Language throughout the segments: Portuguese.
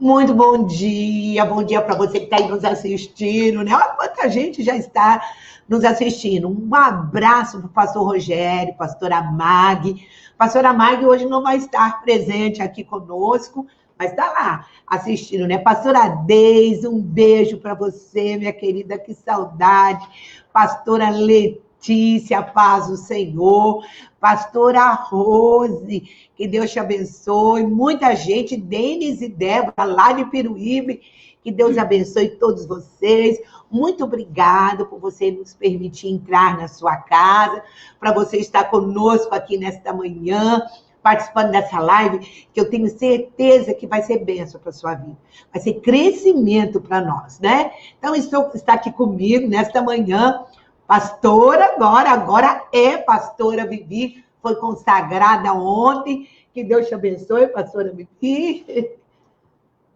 Muito bom dia para você que está aí nos assistindo, né? Olha quanta gente já está nos assistindo. Um abraço para o pastor Rogério, pastora Mag. Pastora Mag hoje não vai estar presente aqui conosco, mas está lá assistindo, né? Pastora Deise, um beijo para você, minha querida, que saudade. Pastora Letícia, paz do Senhor. Pastora Rose, que Deus te abençoe. Muita gente, Denis e Débora, lá de Peruíbe, que Deus abençoe todos vocês. Muito obrigada por você nos permitir entrar na sua casa, para você estar conosco aqui nesta manhã, participando dessa live, que eu tenho certeza que vai ser bênção para a sua vida. Vai ser crescimento para nós, né? Então, está aqui comigo nesta manhã, pastora agora é pastora Vivi, foi consagrada ontem. Que Deus te abençoe, pastora Vivi.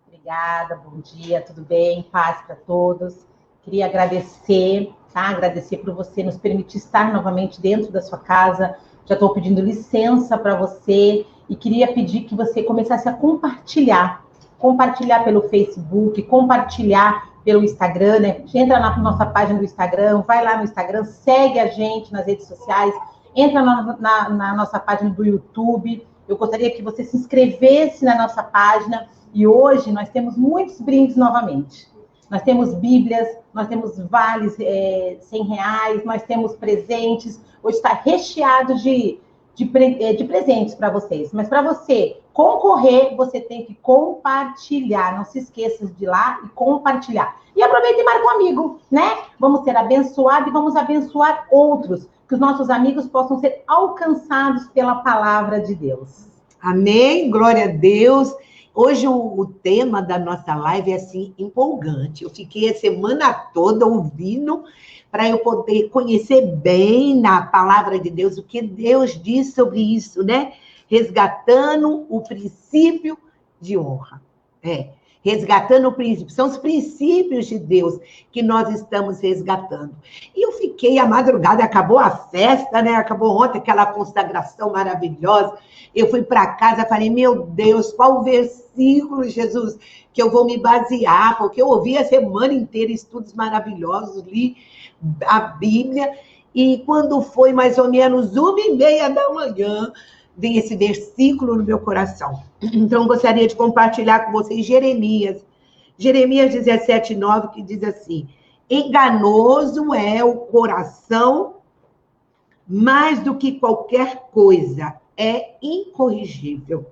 Obrigada, bom dia, tudo bem? Paz para todos. Queria agradecer, tá? Agradecer por você nos permitir estar novamente dentro da sua casa. Já estou pedindo licença para você e queria pedir que você começasse a compartilhar pelo Facebook, compartilhar pelo Instagram, né? Entra na nossa página do Instagram, vai lá no Instagram, segue a gente nas redes sociais, entra na nossa página do YouTube. Eu gostaria que você se inscrevesse na nossa página e hoje nós temos muitos brindes novamente. Nós temos bíblias, nós temos vales R$100, nós temos presentes. Hoje está recheado de presentes para vocês. Mas para você concorrer, você tem que compartilhar. Não se esqueça de ir lá e compartilhar. E aproveita e marca um amigo, né? Vamos ser abençoados e vamos abençoar outros. Que os nossos amigos possam ser alcançados pela palavra de Deus. Amém, glória a Deus. Hoje o tema da nossa live é assim, empolgante. Eu fiquei a semana toda ouvindo para eu poder conhecer bem na palavra de Deus o que Deus diz sobre isso, né? Resgatando o princípio de honra. Resgatando o princípio. São os princípios de Deus que nós estamos resgatando. E eu fiquei, a madrugada, acabou a festa, né? Acabou ontem aquela consagração maravilhosa. Eu fui para casa, falei, meu Deus, qual o versículo, Jesus, que eu vou me basear? Porque eu ouvi a semana inteira estudos maravilhosos, li a Bíblia, e quando foi mais ou menos 1h30 da manhã, veio esse versículo no meu coração. Então, gostaria de compartilhar com vocês Jeremias 17:9, que diz assim, enganoso é o coração mais do que qualquer coisa, é incorrigível.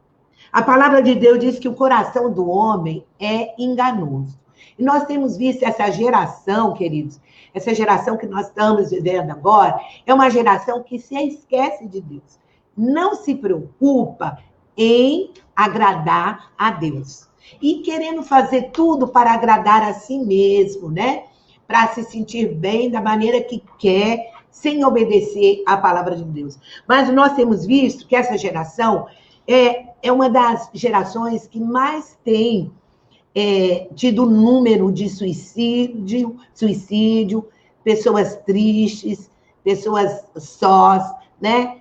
A palavra de Deus diz que o coração do homem é enganoso. E nós temos visto essa geração, queridos, essa geração que nós estamos vivendo agora, é uma geração que se esquece de Deus. Não se preocupa em agradar a Deus. E querendo fazer tudo para agradar a si mesmo, né? Para se sentir bem da maneira que quer, sem obedecer à palavra de Deus. Mas nós temos visto que essa geração é uma das gerações que mais tem tido número de suicídio, pessoas tristes, pessoas sós, né?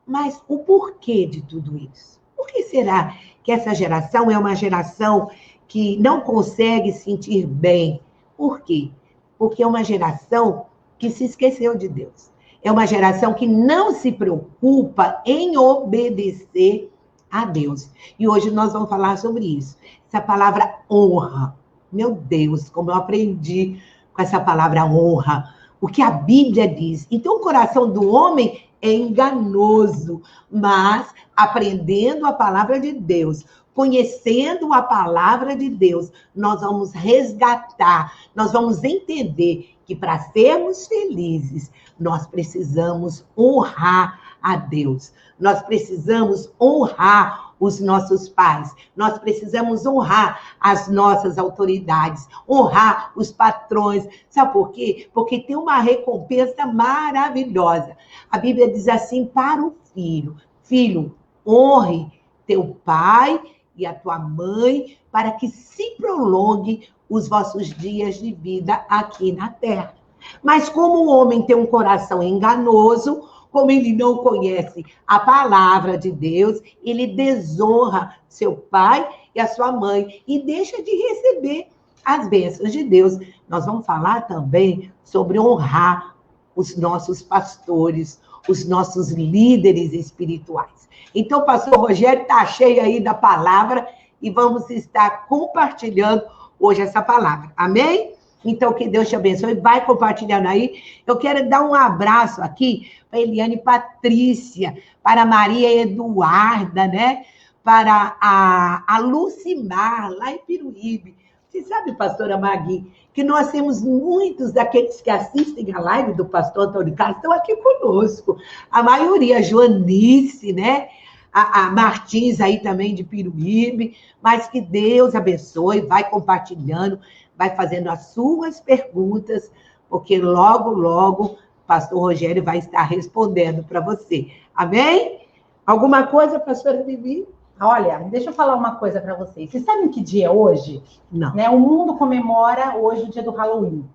Mas o porquê de tudo isso? Por que será que essa geração é uma geração que não consegue sentir bem? Por quê? Porque é uma geração que se esqueceu de Deus. É uma geração que não se preocupa em obedecer a Deus. E hoje nós vamos falar sobre isso. Essa palavra honra. Meu Deus, como eu aprendi com essa palavra honra. O que a Bíblia diz. Então, o coração do homem é enganoso, mas aprendendo a palavra de Deus, conhecendo a palavra de Deus, nós vamos resgatar, nós vamos entender que para sermos felizes, nós precisamos honrar a Deus. Nós precisamos honrar os nossos pais. Nós precisamos honrar as nossas autoridades, honrar os patrões. Sabe por quê? Porque tem uma recompensa maravilhosa. A Bíblia diz assim para o filho: filho, honre teu pai e a tua mãe para que se prolongue os vossos dias de vida aqui na terra. Mas como o homem tem um coração enganoso, como ele não conhece a palavra de Deus, ele desonra seu pai e a sua mãe e deixa de receber as bênçãos de Deus. Nós vamos falar também sobre honrar os nossos pastores, os nossos líderes espirituais. Então, o pastor Rogério está cheio aí da palavra e vamos estar compartilhando hoje essa palavra. Amém? Então, que Deus te abençoe. Vai compartilhando aí. Eu quero dar um abraço aqui para Eliane Patrícia, para Maria Eduarda, né? Para a Lucimar, lá em Piruíbe. Você sabe, pastora Magui, que nós temos muitos daqueles que assistem a live do pastor Antônio Carlos, estão aqui conosco. A maioria, a Joanice, né? A Martins aí também de Piruíbe, mas que Deus abençoe, vai compartilhando, vai fazendo as suas perguntas, porque logo, logo, o pastor Rogério vai estar respondendo para você. Amém? Alguma coisa, pastora Vivi? Olha, deixa eu falar uma coisa para vocês. Vocês sabem que dia é hoje? Não. Né? O mundo comemora hoje o dia do Halloween.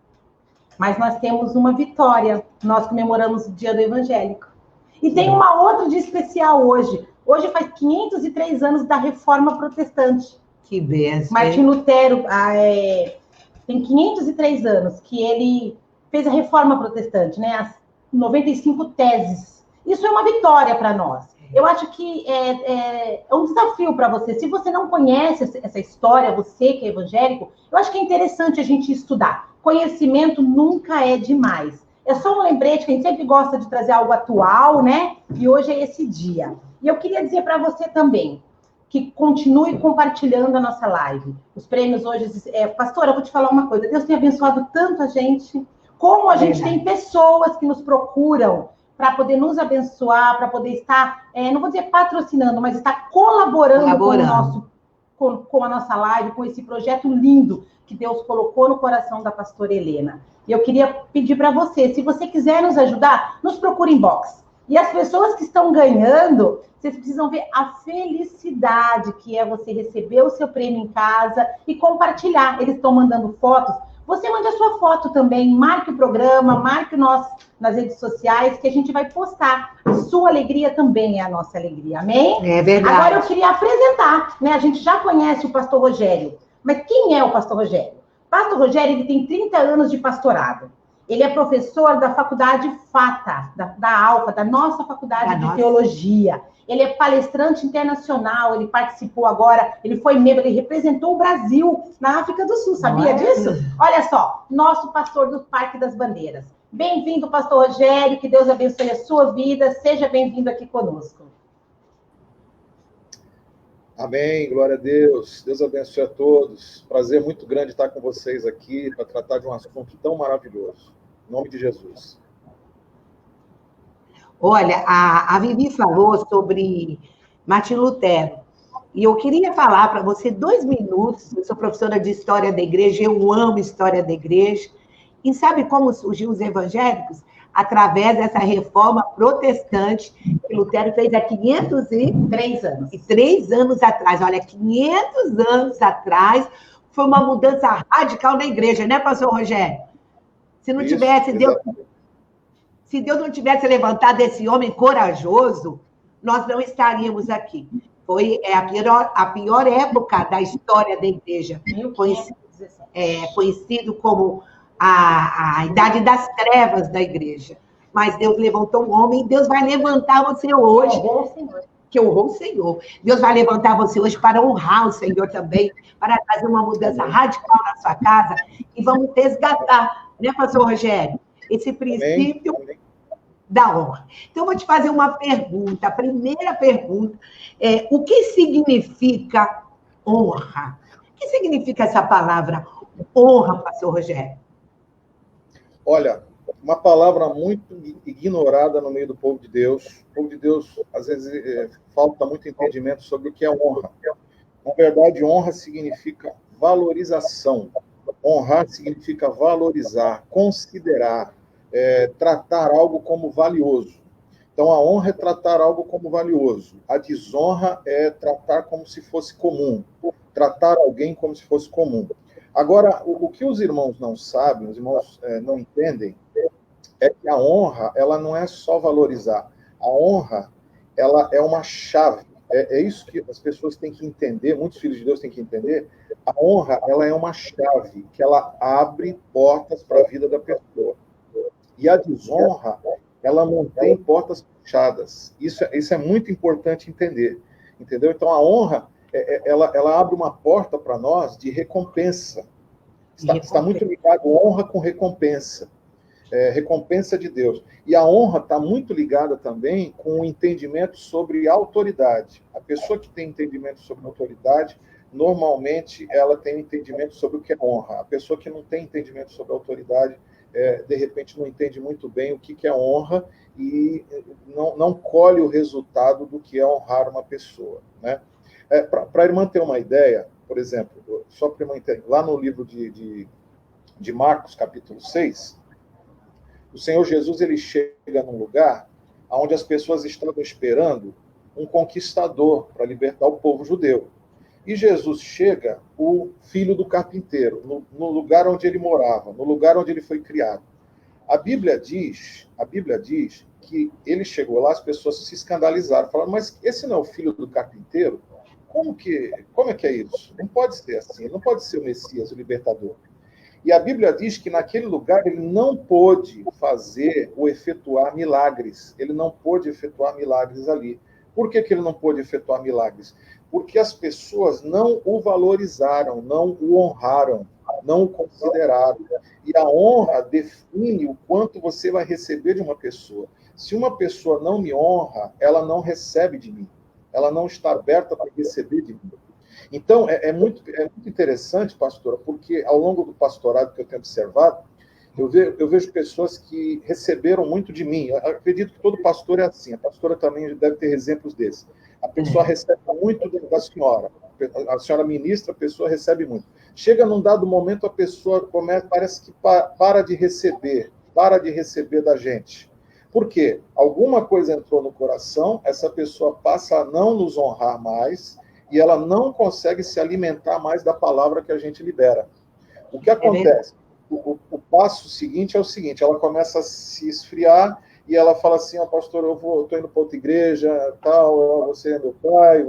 Mas nós temos uma vitória. Nós comemoramos o dia do evangélico. E tem uma outra dia especial hoje. Hoje faz 503 anos da Reforma Protestante. Que benção. Martim Lutero tem 503 anos que ele fez a Reforma Protestante, né? As 95 teses. Isso é uma vitória para nós. Eu acho que é um desafio para você. Se você não conhece essa história, você que é evangélico, eu acho que é interessante a gente estudar. Conhecimento nunca é demais. É só um lembrete que a gente sempre gosta de trazer algo atual, né? E hoje é esse dia. E eu queria dizer para você também que continue compartilhando a nossa live. Os prêmios hoje... Pastora, eu vou te falar uma coisa. Deus tem abençoado tanto a gente. Como a gente tem pessoas que nos procuram para poder nos abençoar, para poder estar, não vou dizer patrocinando, mas estar colaborando. Com a nossa live, com esse projeto lindo que Deus colocou no coração da pastora Helena. E eu queria pedir para você, se você quiser nos ajudar, nos procure inbox. E as pessoas que estão ganhando, vocês precisam ver a felicidade que é você receber o seu prêmio em casa e compartilhar. Eles estão mandando fotos. Você mande a sua foto também, marque o programa, marque nós nas redes sociais, que a gente vai postar. A sua alegria também é a nossa alegria, amém? É verdade. Agora eu queria apresentar, né? A gente já conhece o pastor Rogério, mas quem é o pastor Rogério? O pastor Rogério, ele tem 30 anos de pastorado. Ele é professor da faculdade FATA, da ALFA, da nossa faculdade de teologia. Ele é palestrante internacional, ele participou agora, ele foi membro, ele representou o Brasil na África do Sul, sabia disso? Olha só, nosso pastor do Parque das Bandeiras. Bem-vindo, pastor Rogério, que Deus abençoe a sua vida, seja bem-vindo aqui conosco. Amém, glória a Deus, Deus abençoe a todos. Prazer muito grande estar com vocês aqui para tratar de um assunto tão maravilhoso. Em nome de Jesus. Olha, a Vivi falou sobre Martim Lutero. E eu queria falar para você 2 minutos. Eu sou professora de História da Igreja, eu amo História da Igreja. E sabe como surgiu os evangélicos? Através dessa reforma protestante que Lutero fez há 503 anos atrás. Olha, 500 anos atrás, foi uma mudança radical na igreja, né, pastor Rogério? Se não tivesse Deus... Se Deus não tivesse levantado esse homem corajoso, nós não estaríamos aqui. Foi a pior época da história da igreja. Conhecido como a idade das trevas da igreja. Mas Deus levantou um homem e Deus vai levantar você hoje. Que honrou o Senhor. Deus vai levantar você hoje para honrar o Senhor também, para fazer uma mudança radical na sua casa e vamos resgatar, né, pastor Rogério? Esse princípio da honra. Então, eu vou te fazer uma pergunta. A primeira pergunta é: o que significa honra? O que significa essa palavra honra, pastor Rogério? Olha, uma palavra muito ignorada no meio do povo de Deus. O povo de Deus, às vezes, falta muito entendimento sobre o que é honra. Na verdade, honra significa valorização. Honrar significa valorizar, considerar, tratar algo como valioso. Então, a honra é tratar algo como valioso. A desonra é tratar como se fosse comum. Tratar alguém como se fosse comum. Agora, o que os irmãos não sabem, os irmãos não entendem, é que a honra, ela não é só valorizar. A honra, ela é uma chave. É isso que as pessoas têm que entender, muitos filhos de Deus têm que entender. A honra, ela é uma chave que ela abre portas para a vida da pessoa. E a desonra, ela mantém portas fechadas. Isso é muito importante entender. Entendeu? Então, a honra, ela abre uma porta para nós de recompensa. Está muito ligado honra com recompensa. Recompensa de Deus. E a honra está muito ligada também com o entendimento sobre autoridade. A pessoa que tem entendimento sobre autoridade, normalmente ela tem entendimento sobre o que é honra. A pessoa que não tem entendimento sobre autoridade, de repente não entende muito bem o que é honra e não colhe o resultado do que é honrar uma pessoa. Né? Para a irmã ter uma ideia, por exemplo, só para a irmã entender, lá no livro de Marcos, capítulo 6, o Senhor Jesus ele chega num lugar onde as pessoas estavam esperando um conquistador para libertar o povo judeu. E Jesus chega, o filho do carpinteiro, no lugar onde ele morava, no lugar onde ele foi criado. A Bíblia diz que ele chegou lá, as pessoas se escandalizaram, falaram, mas esse não é o filho do carpinteiro? Como é que é isso? Não pode ser assim, não pode ser o Messias, o libertador. E a Bíblia diz que naquele lugar ele não pôde efetuar milagres. Ele não pôde efetuar milagres ali. Por que ele não pôde efetuar milagres? Porque as pessoas não o valorizaram, não o honraram, não o consideraram. E a honra define o quanto você vai receber de uma pessoa. Se uma pessoa não me honra, ela não recebe de mim. Ela não está aberta para receber de mim. Então, é muito interessante, pastora, porque ao longo do pastorado que eu tenho observado, eu vejo pessoas que receberam muito de mim. Eu acredito que todo pastor é assim. A pastora também deve ter exemplos desses. A pessoa recebe muito da senhora. A senhora ministra, a pessoa recebe muito. Chega num dado momento, a pessoa parece que para de receber da gente. Por quê? Alguma coisa entrou no coração, essa pessoa passa a não nos honrar mais, e ela não consegue se alimentar mais da palavra que a gente libera. O que acontece? O passo seguinte é o seguinte, ela começa a se esfriar e ela fala assim, pastor, eu estou indo para outra igreja, tal, você é meu pai,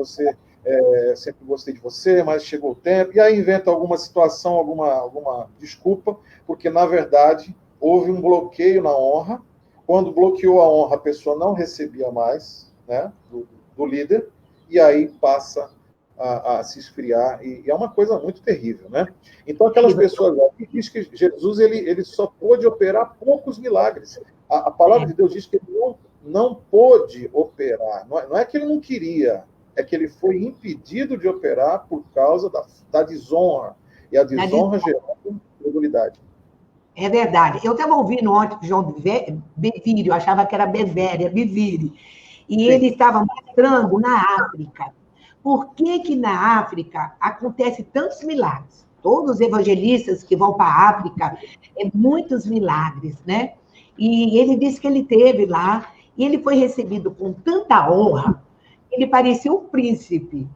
sempre gostei de você, mas chegou o tempo, e aí inventa alguma situação, alguma desculpa, porque, na verdade, houve um bloqueio na honra. Quando bloqueou a honra, a pessoa não recebia mais, né, do líder, e aí passa a se esfriar, e é uma coisa muito terrível, né? Então, aquelas pessoas aqui diz que Jesus ele só pôde operar poucos milagres. A palavra de Deus diz que ele não pôde operar, não é que ele não queria, é que ele foi impedido de operar por causa da desonra, e a desonra gerou incredulidade. É verdade. Eu estava ouvindo ontem o João Bevire, eu achava que era Bevéria, Bevire, e Sim. Ele estava mostrando na África. Por que na África acontece tantos milagres? Todos os evangelistas que vão para a África, muitos milagres, né? E ele disse que ele teve lá, e ele foi recebido com tanta honra, ele parecia um príncipe.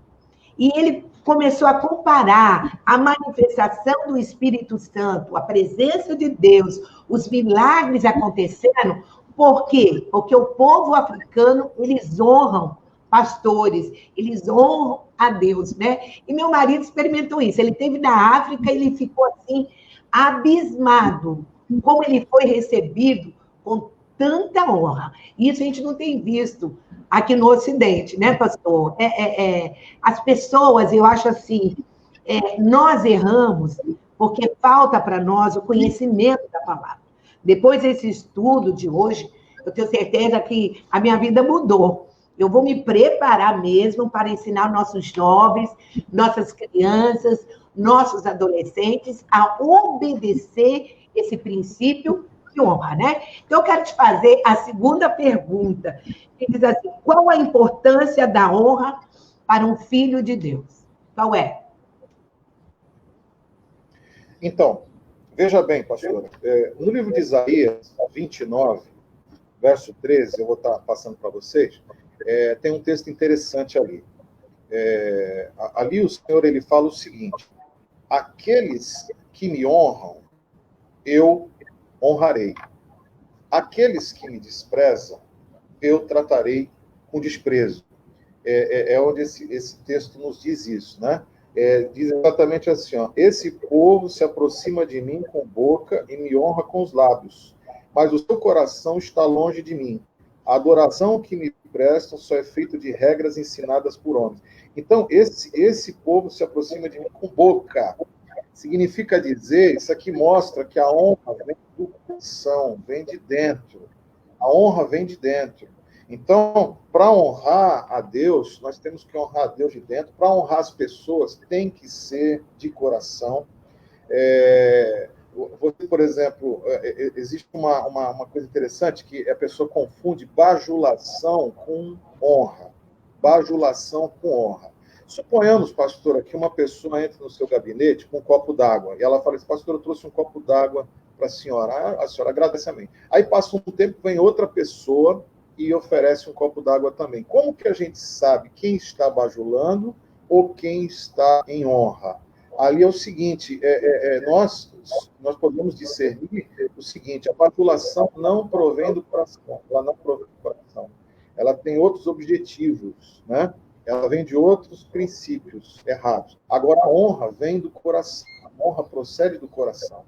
E ele começou a comparar a manifestação do Espírito Santo, a presença de Deus, os milagres acontecendo. Por quê? Porque o povo africano, eles honram pastores, eles honram a Deus, né? E meu marido experimentou isso. Ele esteve na África e ele ficou assim, abismado, como ele foi recebido com tanta honra. Isso a gente não tem visto aqui no Ocidente, né, pastor? As pessoas, eu acho assim, nós erramos porque falta para nós o conhecimento da palavra. Depois desse estudo de hoje, eu tenho certeza que a minha vida mudou. Eu vou me preparar mesmo para ensinar nossos jovens, nossas crianças, nossos adolescentes a obedecer esse princípio de honra, né? Então, eu quero te fazer a segunda pergunta, que diz assim, qual a importância da honra para um filho de Deus? Qual é? Então, veja bem, pastora, no livro de Isaías 29, verso 13, eu vou estar passando para vocês, tem um texto interessante ali. Ali o Senhor ele fala o seguinte, aqueles que me honram, eu honrarei. aqueles que me desprezam, eu tratarei com desprezo. É onde esse texto nos diz isso, né? Diz exatamente assim, ó, esse povo se aproxima de mim com boca e me honra com os lábios, mas o seu coração está longe de mim. A adoração que me prestam só é feita de regras ensinadas por homens. Então, esse povo se aproxima de mim com boca. Significa dizer, isso aqui mostra que a honra vem do coração, vem de dentro. A honra vem de dentro. Então, para honrar a Deus, nós temos que honrar a Deus de dentro. Para honrar as pessoas, tem que ser de coração. Você, por exemplo, existe uma coisa interessante que a pessoa confunde bajulação com honra. Bajulação com honra. Suponhamos, pastora, que uma pessoa entre no seu gabinete com um copo d'água e ela fala assim, pastor, eu trouxe um copo d'água para a senhora. A senhora agradece a mim. Aí passa um tempo, vem outra pessoa e oferece um copo d'água também. Como que a gente sabe quem está bajulando ou quem está em honra? Ali é o seguinte, nós podemos discernir o seguinte, a bajulação não provém do coração, ela não provém do coração. Ela tem outros objetivos, né? Ela vem de outros princípios errados. Agora, a honra vem do coração, a honra procede do coração.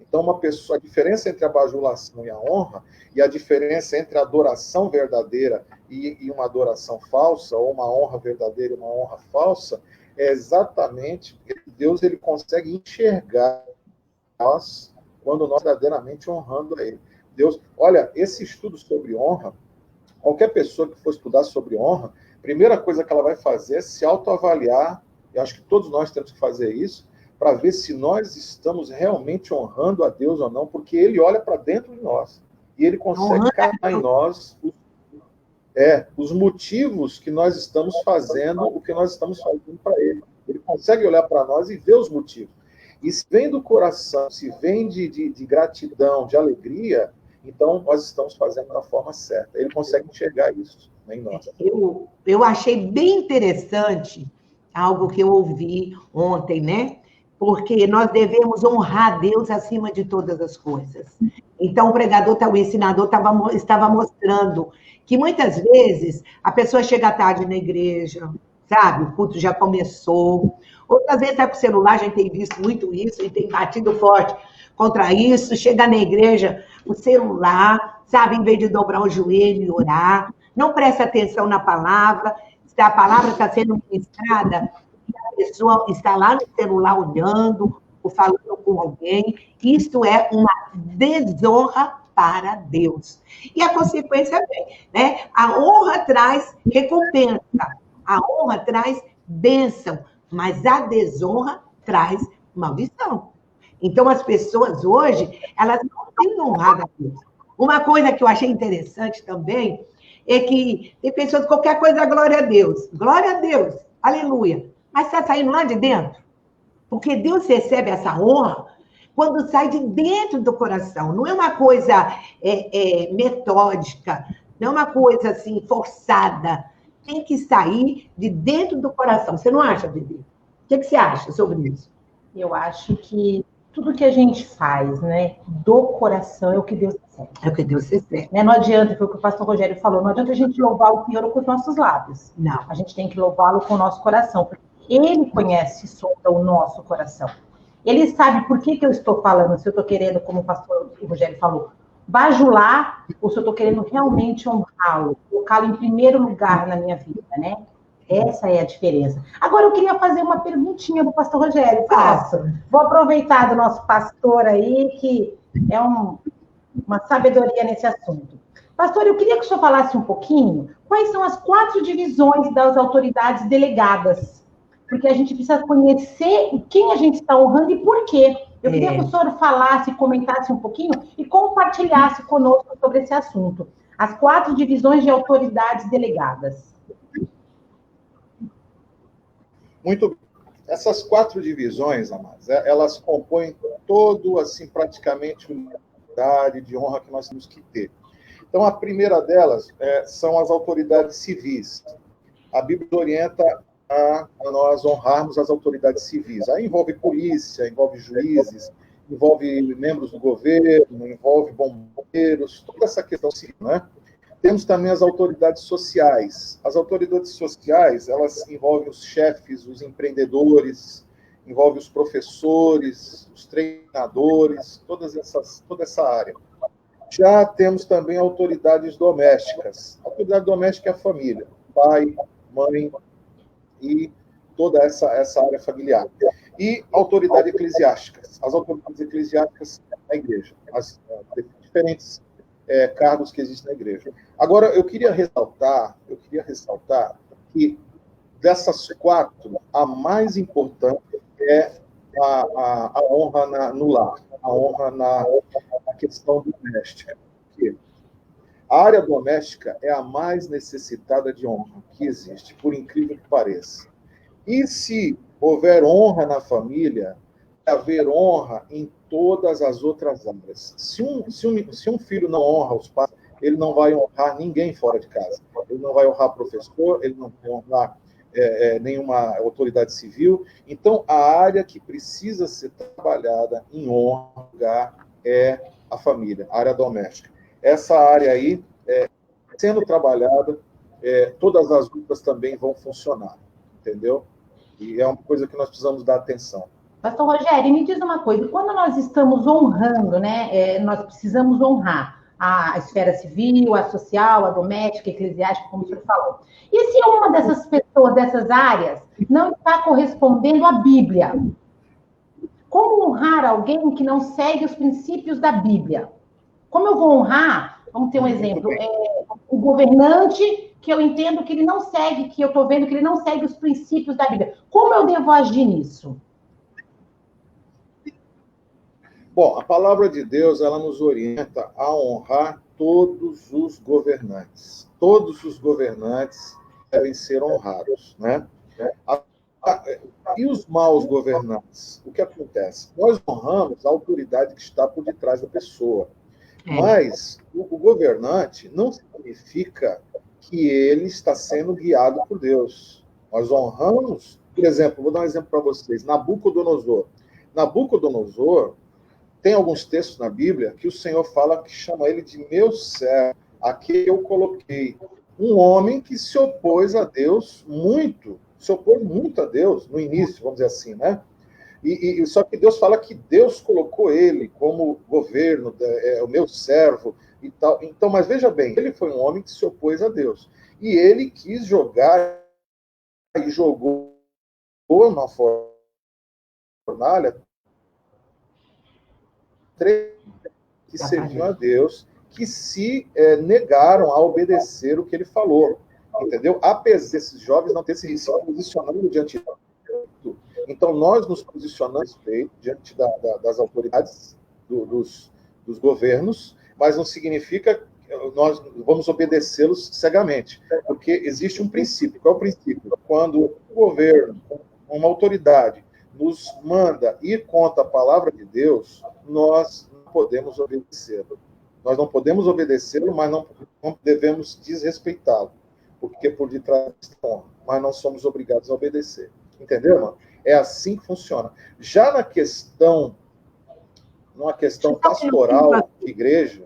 Então, a diferença entre a bajulação e a honra, e a diferença entre a adoração verdadeira e uma adoração falsa, ou uma honra verdadeira e uma honra falsa, é exatamente porque Deus ele consegue enxergar nós quando nós verdadeiramente honrando a Ele. Deus, olha, esse estudo sobre honra, qualquer pessoa que for estudar sobre honra, a primeira coisa que ela vai fazer é se autoavaliar, eu acho que todos nós temos que fazer isso, para ver se nós estamos realmente honrando a Deus ou não, porque Ele olha para dentro de nós, e Ele consegue catar em nós os motivos que nós estamos fazendo, o que nós estamos fazendo para Ele. Ele consegue olhar para nós e ver os motivos. E se vem do coração, se vem de gratidão, de alegria, então nós estamos fazendo da forma certa. Ele consegue enxergar isso, né, em nós. Eu achei bem interessante algo que eu ouvi ontem, né? Porque nós devemos honrar a Deus acima de todas as coisas. Então, o ensinador estava mostrando que muitas vezes a pessoa chega tarde na igreja, sabe? O culto já começou. Outras vezes está com o celular, a gente tem visto muito isso e tem batido forte contra isso. Chega na igreja, o celular, sabe? Em vez de dobrar o joelho e orar, não presta atenção na palavra. Se a palavra está sendo ministrada, a pessoa está lá no celular olhando ou falando com alguém. Isso é uma desonra para Deus. E a consequência vem, né? A honra traz recompensa, a honra traz bênção, mas a desonra traz maldição. Então, as pessoas hoje, elas não têm honrado a Deus. Uma coisa que eu achei interessante também é que tem pessoas que qualquer coisa, glória a Deus, aleluia. Mas está saindo lá de dentro. Porque Deus recebe essa honra quando sai de dentro do coração. Não é uma coisa metódica, não é uma coisa assim forçada. Tem que sair de dentro do coração. Você não acha, Bibi? O que você acha sobre isso? Eu acho que tudo que a gente faz, né, do coração é o que Deus recebe. É o que Deus recebe. Não adianta, foi o que o pastor Rogério falou, não adianta a gente louvar o Senhor com os nossos lábios. Não. A gente tem que louvá-lo com o nosso coração, porque Ele conhece e sonda o nosso coração. Ele sabe por que eu estou falando, se eu estou querendo, como o pastor Rogério falou, bajular, ou se eu estou querendo realmente honrá-lo, colocá-lo em primeiro lugar na minha vida, né? Essa é a diferença. Agora, eu queria fazer uma perguntinha para o pastor Rogério. Faço. Vou aproveitar do nosso pastor aí, que é uma sabedoria nesse assunto. Pastor, eu queria que o senhor falasse um pouquinho quais são as 4 divisões das autoridades delegadas. Porque a gente precisa conhecer quem a gente está honrando e por quê. Eu queria que o senhor falasse, comentasse um pouquinho e compartilhasse conosco sobre esse assunto. As 4 divisões de autoridades delegadas. Muito bem. Essas 4 divisões, amados, elas compõem todo, assim, praticamente uma unidade de honra que nós temos que ter. Então, a primeira delas são as autoridades civis. A Bíblia orienta a nós honrarmos as autoridades civis. Aí envolve polícia, envolve juízes, envolve membros do governo, envolve bombeiros, toda essa questão, né? Temos também as autoridades sociais. As autoridades sociais, elas envolvem os chefes, os empreendedores, envolvem os professores, os treinadores, toda essa área. Já temos também autoridades domésticas. A autoridade doméstica é a família, pai, mãe e toda essa área familiar. E autoridades eclesiásticas. As autoridades eclesiásticas na igreja, as diferentes cargos que existem na igreja. Agora, eu queria ressaltar que dessas 4, a mais importante é a honra no lar, a honra na questão doméstica. Porque a área doméstica é a mais necessitada de honra que existe, por incrível que pareça. E se houver honra na família, vai haver honra em todas as outras áreas. Se um filho não honra os pais, ele não vai honrar ninguém fora de casa. Ele não vai honrar professor, ele não vai honrar nenhuma autoridade civil. Então, a área que precisa ser trabalhada em honra é a família, a área doméstica. Essa área aí, sendo trabalhada, todas as outras também vão funcionar, entendeu? E é uma coisa que nós precisamos dar atenção. Pastor Rogério, me diz uma coisa, quando nós estamos honrando, né, nós precisamos honrar a esfera civil, a social, a doméstica, a eclesiástica, como o senhor falou. E se uma dessas pessoas, dessas áreas, não está correspondendo à Bíblia? Como honrar alguém que não segue os princípios da Bíblia? Como eu vou honrar, vamos ter um exemplo, o governante que eu entendo que ele não segue, que eu estou vendo que ele não segue os princípios da Bíblia. Como eu devo agir nisso? Bom, a palavra de Deus, ela nos orienta a honrar todos os governantes. Todos os governantes devem ser honrados, né? E os maus governantes? O que acontece? Nós honramos a autoridade que está por detrás da pessoa. Mas o governante não significa que ele está sendo guiado por Deus. Nós honramos, por exemplo, vou dar um exemplo para vocês, Nabucodonosor. Nabucodonosor, tem alguns textos na Bíblia que o Senhor fala que chama ele de meu servo, a quem eu coloquei. Um homem que se opôs a Deus muito, se opôs muito a Deus no início, vamos dizer assim, né? Só que Deus fala que Deus colocou ele como governo, o meu servo e tal. Então, mas veja bem, ele foi um homem que se opôs a Deus. E ele quis jogar e jogou na fornalha que serviam a Deus, que se negaram a obedecer o que ele falou, entendeu? Apesar desses jovens não terem se posicionado diante do. Então, nós nos posicionamos diante das autoridades, dos governos, mas não significa que nós vamos obedecê-los cegamente, porque existe um princípio. Qual é o princípio? Quando o governo, uma autoridade, nos manda ir contra a palavra de Deus, nós não podemos obedecê-lo. Nós não podemos obedecê-lo, mas não devemos desrespeitá-lo, porque por detrás está, mas não somos obrigados a obedecer. Entendeu, mano? É assim que funciona. Já numa questão pastoral de igreja...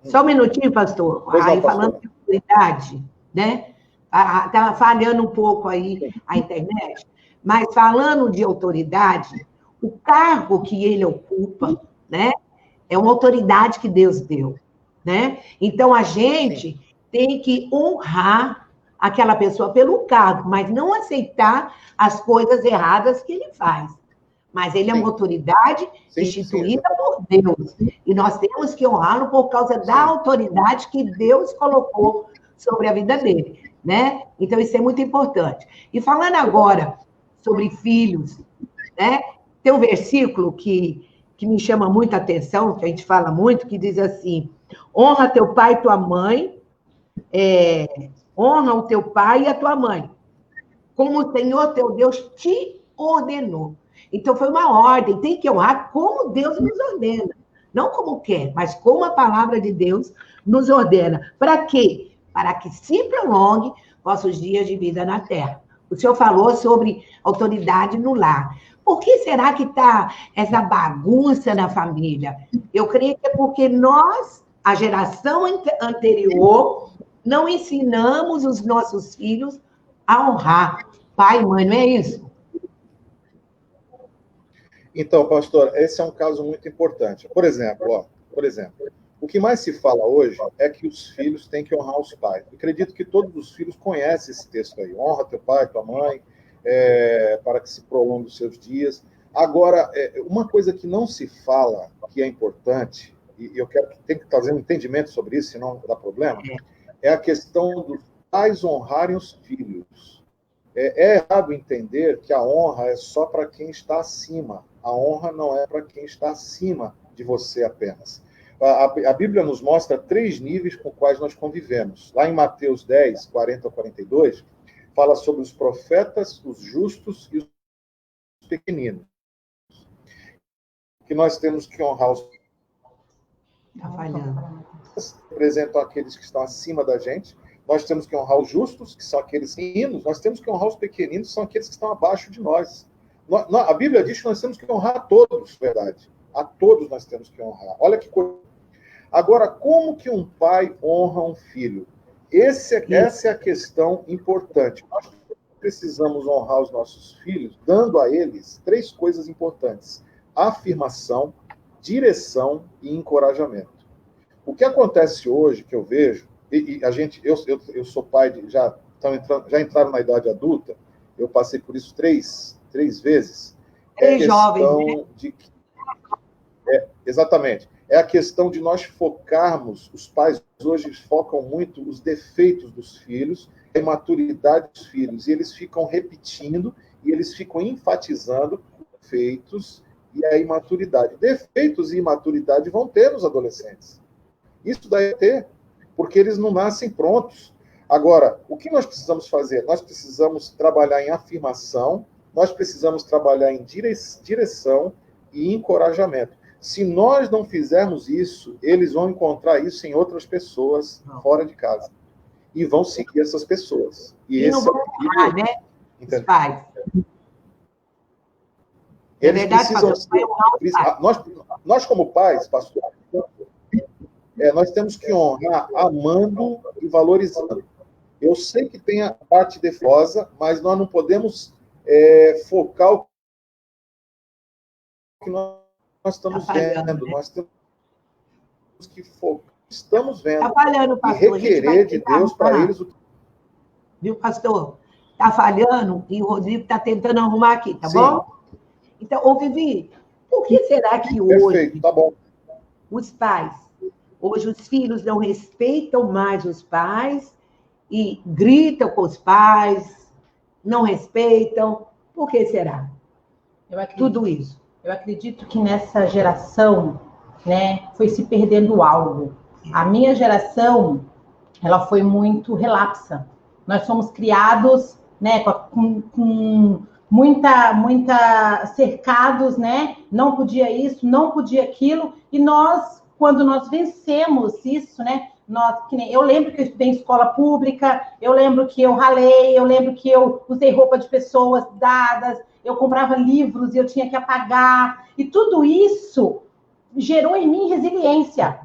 Só um minutinho, pastor. Aí, falando de autoridade, né? Está falhando um pouco aí a internet, mas falando de autoridade, o cargo que ele ocupa, né? É uma autoridade que Deus deu, né? Então, a gente tem que honrar aquela pessoa pelo cargo, mas não aceitar as coisas erradas que ele faz. Mas ele é uma autoridade instituída por Deus. E nós temos que honrá-lo por causa da autoridade que Deus colocou sobre a vida dele, né? Então, isso é muito importante. E falando agora sobre filhos, né? Tem um versículo que me chama muita atenção, que a gente fala muito, que diz assim: honra teu pai e tua mãe, honra o teu pai e a tua mãe, como o Senhor teu Deus te ordenou. Então, foi uma ordem, tem que honrar como Deus nos ordena. Não como quer, mas como a palavra de Deus nos ordena. Para quê? Para que se prolongue vossos dias de vida na terra. O senhor falou sobre autoridade no lar. Por que será que está essa bagunça na família? Eu creio que é porque nós, a geração anterior, não ensinamos os nossos filhos a honrar pai e mãe, não é isso? Então, pastor, esse é um caso muito importante. Por exemplo, o que mais se fala hoje é que os filhos têm que honrar os pais. Eu acredito que todos os filhos conhecem esse texto aí. Honra teu pai, tua mãe, para que se prolongue os seus dias. Agora, uma coisa que não se fala, que é importante, e eu quero que tem que trazer um entendimento sobre isso, senão dá problema, é a questão dos pais honrarem os filhos. É errado entender que a honra é só para quem está acima. A honra não é para quem está acima de você apenas. A Bíblia nos mostra 3 níveis com os quais nós convivemos. Lá em Mateus 10, 40 a 42, fala sobre os profetas, os justos e os pequeninos. Que nós temos que honrar os representam aqueles que estão acima da gente. Nós temos que honrar os justos, que são aqueles pequeninos. Nós temos que honrar os pequeninos, que são aqueles que estão abaixo de nós. A Bíblia diz que nós temos que honrar a todos, verdade. A todos nós temos que honrar. Olha que coisa. Agora, como que um pai honra um filho? Essa é a questão importante. Nós precisamos honrar os nossos filhos, dando a eles 3 coisas importantes: afirmação, direção e encorajamento. O que acontece hoje, que eu vejo, eu sou pai de, já entraram na idade adulta, eu passei por isso três vezes. Três jovens, né? Exatamente. É a questão de nós focarmos, os pais hoje focam muito os defeitos dos filhos, a imaturidade dos filhos, e eles ficam repetindo, e eles ficam enfatizando defeitos e a imaturidade. Defeitos e imaturidade vão ter nos adolescentes. Isso daí ter, porque eles não nascem prontos. Agora, o que nós precisamos fazer? Nós precisamos trabalhar em afirmação, nós precisamos trabalhar em direção e encorajamento. Se nós não fizermos isso, eles vão encontrar isso em outras pessoas fora de casa. E vão seguir essas pessoas. E esse não vão honrar, né? Os pais. Eles precisam ser... Nós, como pais, pastor, nós temos que honrar amando e valorizando. Eu sei que tem a parte defeituosa, mas nós não podemos focar o que nós estamos vendo. Né? Nós temos que focar. Estamos vendo. Falhando, pastor, e requerer de Deus para eles o que... Viu, pastor? Está falhando e o Rodrigo está tentando arrumar aqui, tá bom? Então, ô Vivi, por que será que hoje tá bom. Os pais, hoje os filhos não respeitam mais os pais e gritam com os pais, não respeitam? Por que será? Tudo isso. Eu acredito que nessa geração, né, foi se perdendo algo. A minha geração, ela foi muito relapsa. Nós fomos criados, né, com muita cercados, né? Não podia isso, não podia aquilo. E nós, quando nós vencemos isso, né? Eu lembro que eu estudei em escola pública, eu lembro que eu ralei, eu lembro que eu usei roupa de pessoas dadas, eu comprava livros e eu tinha que apagar. E tudo isso gerou em mim resiliência.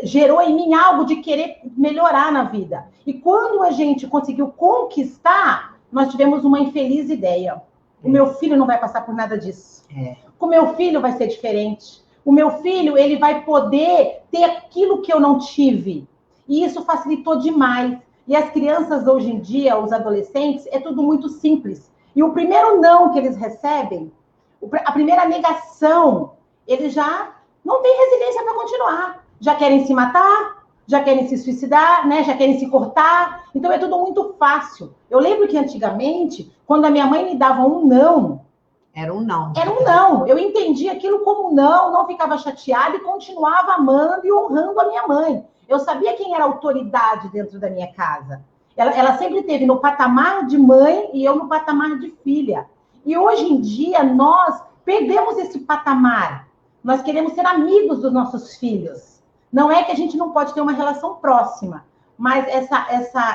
Gerou em mim algo de querer melhorar na vida. E quando a gente conseguiu conquistar, nós tivemos uma infeliz ideia. O meu filho não vai passar por nada disso. O meu filho vai ser diferente. O meu filho, ele vai poder ter aquilo que eu não tive. E isso facilitou demais. E as crianças hoje em dia, os adolescentes, é tudo muito simples. E o primeiro não que eles recebem, a primeira negação, eles já não têm resiliência para continuar. Já querem se matar, já querem se suicidar, né? Já querem se cortar. Então é tudo muito fácil. Eu lembro que antigamente, quando a minha mãe me dava um não, era um não. Era um não. Eu entendia aquilo como não ficava chateada e continuava amando e honrando a minha mãe. Eu sabia quem era a autoridade dentro da minha casa. Ela sempre esteve no patamar de mãe e eu no patamar de filha. E hoje em dia nós perdemos esse patamar. Nós queremos ser amigos dos nossos filhos. Não é que a gente não pode ter uma relação próxima, mas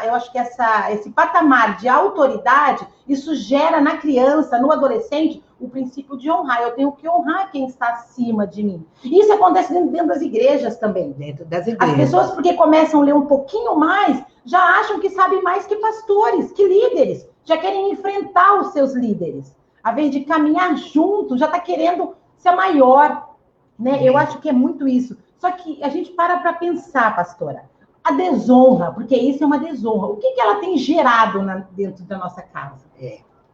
eu acho que esse patamar de autoridade, isso gera na criança, no adolescente, o princípio de honrar. Eu tenho que honrar quem está acima de mim. E isso acontece dentro das igrejas também. Dentro das igrejas. As pessoas, porque começam a ler um pouquinho mais, já acham que sabem mais que pastores, que líderes. Já querem enfrentar os seus líderes. Ao invés de caminhar junto, já está querendo ser maior. Né? Eu acho que é muito isso. Só que a gente para pensar, pastora. A desonra, porque isso é uma desonra. O que ela tem gerado dentro da nossa casa?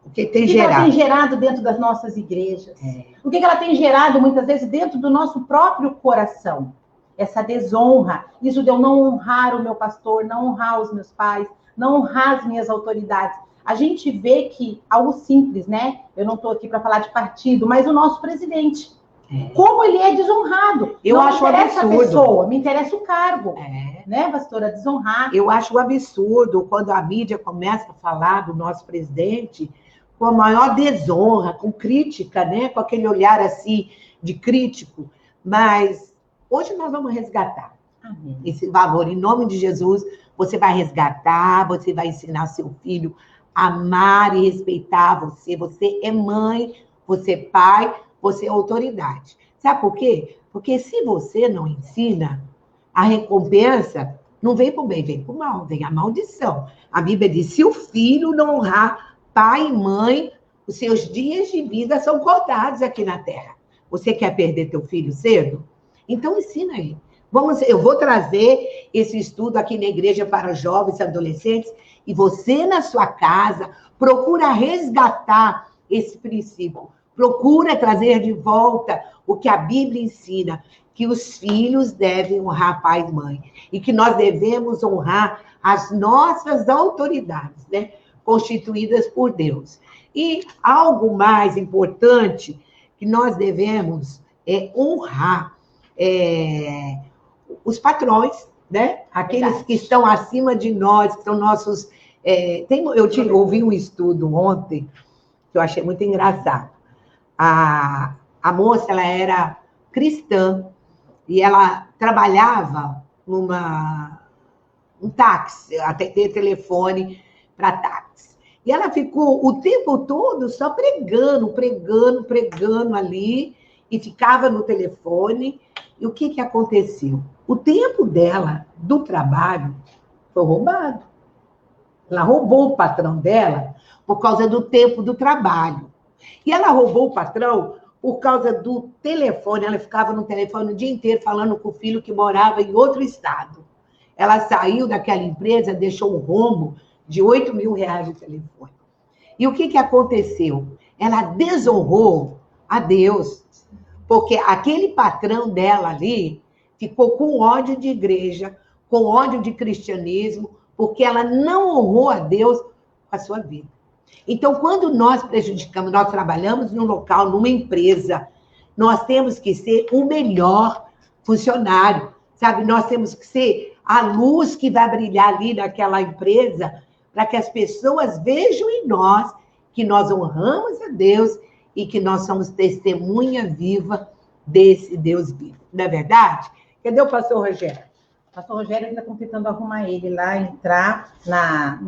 O que tem gerado? Ela tem gerado dentro das nossas igrejas? O que ela tem gerado, muitas vezes, dentro do nosso próprio coração? Essa desonra. Isso de eu não honrar o meu pastor, não honrar os meus pais, não honrar as minhas autoridades. A gente vê que algo simples, né? Eu não estou aqui para falar de partido, mas o nosso presidente. Como ele é desonrado. Eu acho um absurdo. A pessoa, me interessa o cargo. Né, pastora? Desonrar. Eu acho um absurdo quando a mídia começa a falar do nosso presidente com a maior desonra, com crítica, né? Com aquele olhar assim de crítico. Mas hoje nós vamos resgatar esse valor. Em nome de Jesus, você vai resgatar, você vai ensinar seu filho a amar e respeitar você. Você é mãe, você é pai, você é autoridade. Sabe por quê? Porque se você não ensina, a recompensa não vem para o bem, vem para o mal, vem a maldição. A Bíblia diz, se o filho não honrar pai e mãe, os seus dias de vida são cortados aqui na terra. Você quer perder teu filho cedo? Então ensina ele. Eu vou trazer esse estudo aqui na igreja para jovens e adolescentes, e você na sua casa procura resgatar esse princípio. Procura trazer de volta o que a Bíblia ensina, que os filhos devem honrar pai e mãe, e que nós devemos honrar as nossas autoridades, né? Constituídas por Deus. E algo mais importante que nós devemos honrar os patrões, né? Aqueles que estão acima de nós, que são nossos... eu ouvi um estudo ontem, que eu achei muito engraçado. A moça, ela era cristã, e ela trabalhava um táxi, atender telefone para táxi. E ela ficou o tempo todo só pregando ali, e ficava no telefone. E o que aconteceu? O tempo dela, do trabalho, foi roubado. Ela roubou o patrão dela por causa do tempo do trabalho. E ela roubou o patrão por causa do telefone. Ela ficava no telefone o dia inteiro falando com o filho que morava em outro estado. Ela saiu daquela empresa, deixou um rombo de R$8.000 de telefone. E o que aconteceu? Ela desonrou a Deus, porque aquele patrão dela ali ficou com ódio de igreja, com ódio de cristianismo, porque ela não honrou a Deus com a sua vida. Então, quando nós prejudicamos, nós trabalhamos num local, numa empresa, nós temos que ser o melhor funcionário, sabe? Nós temos que ser a luz que vai brilhar ali naquela empresa, para que as pessoas vejam em nós que nós honramos a Deus e que nós somos testemunha viva desse Deus vivo. Não é verdade? Cadê o pastor Rogério? O pastor Rogério ainda está tentando arrumar ele lá, entrar na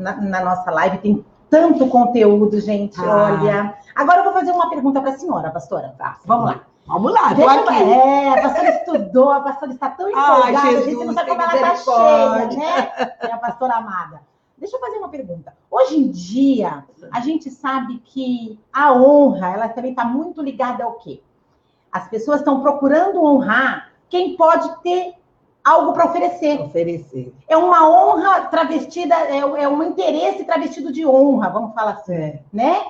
nossa live. Tem tanto conteúdo, gente, olha. Agora eu vou fazer uma pergunta para a senhora, pastora. Tá, vamos lá. Vamos lá, estou aqui. A pastora estudou, a pastora está tão empolgada, a gente não sabe como ela está cheia, né? É a pastora amada. Deixa eu fazer uma pergunta. Hoje em dia, a gente sabe que a honra, ela também está muito ligada ao quê? As pessoas estão procurando honrar quem pode ter algo para oferecer. É uma honra travestida, é um interesse travestido de honra, vamos falar assim, né?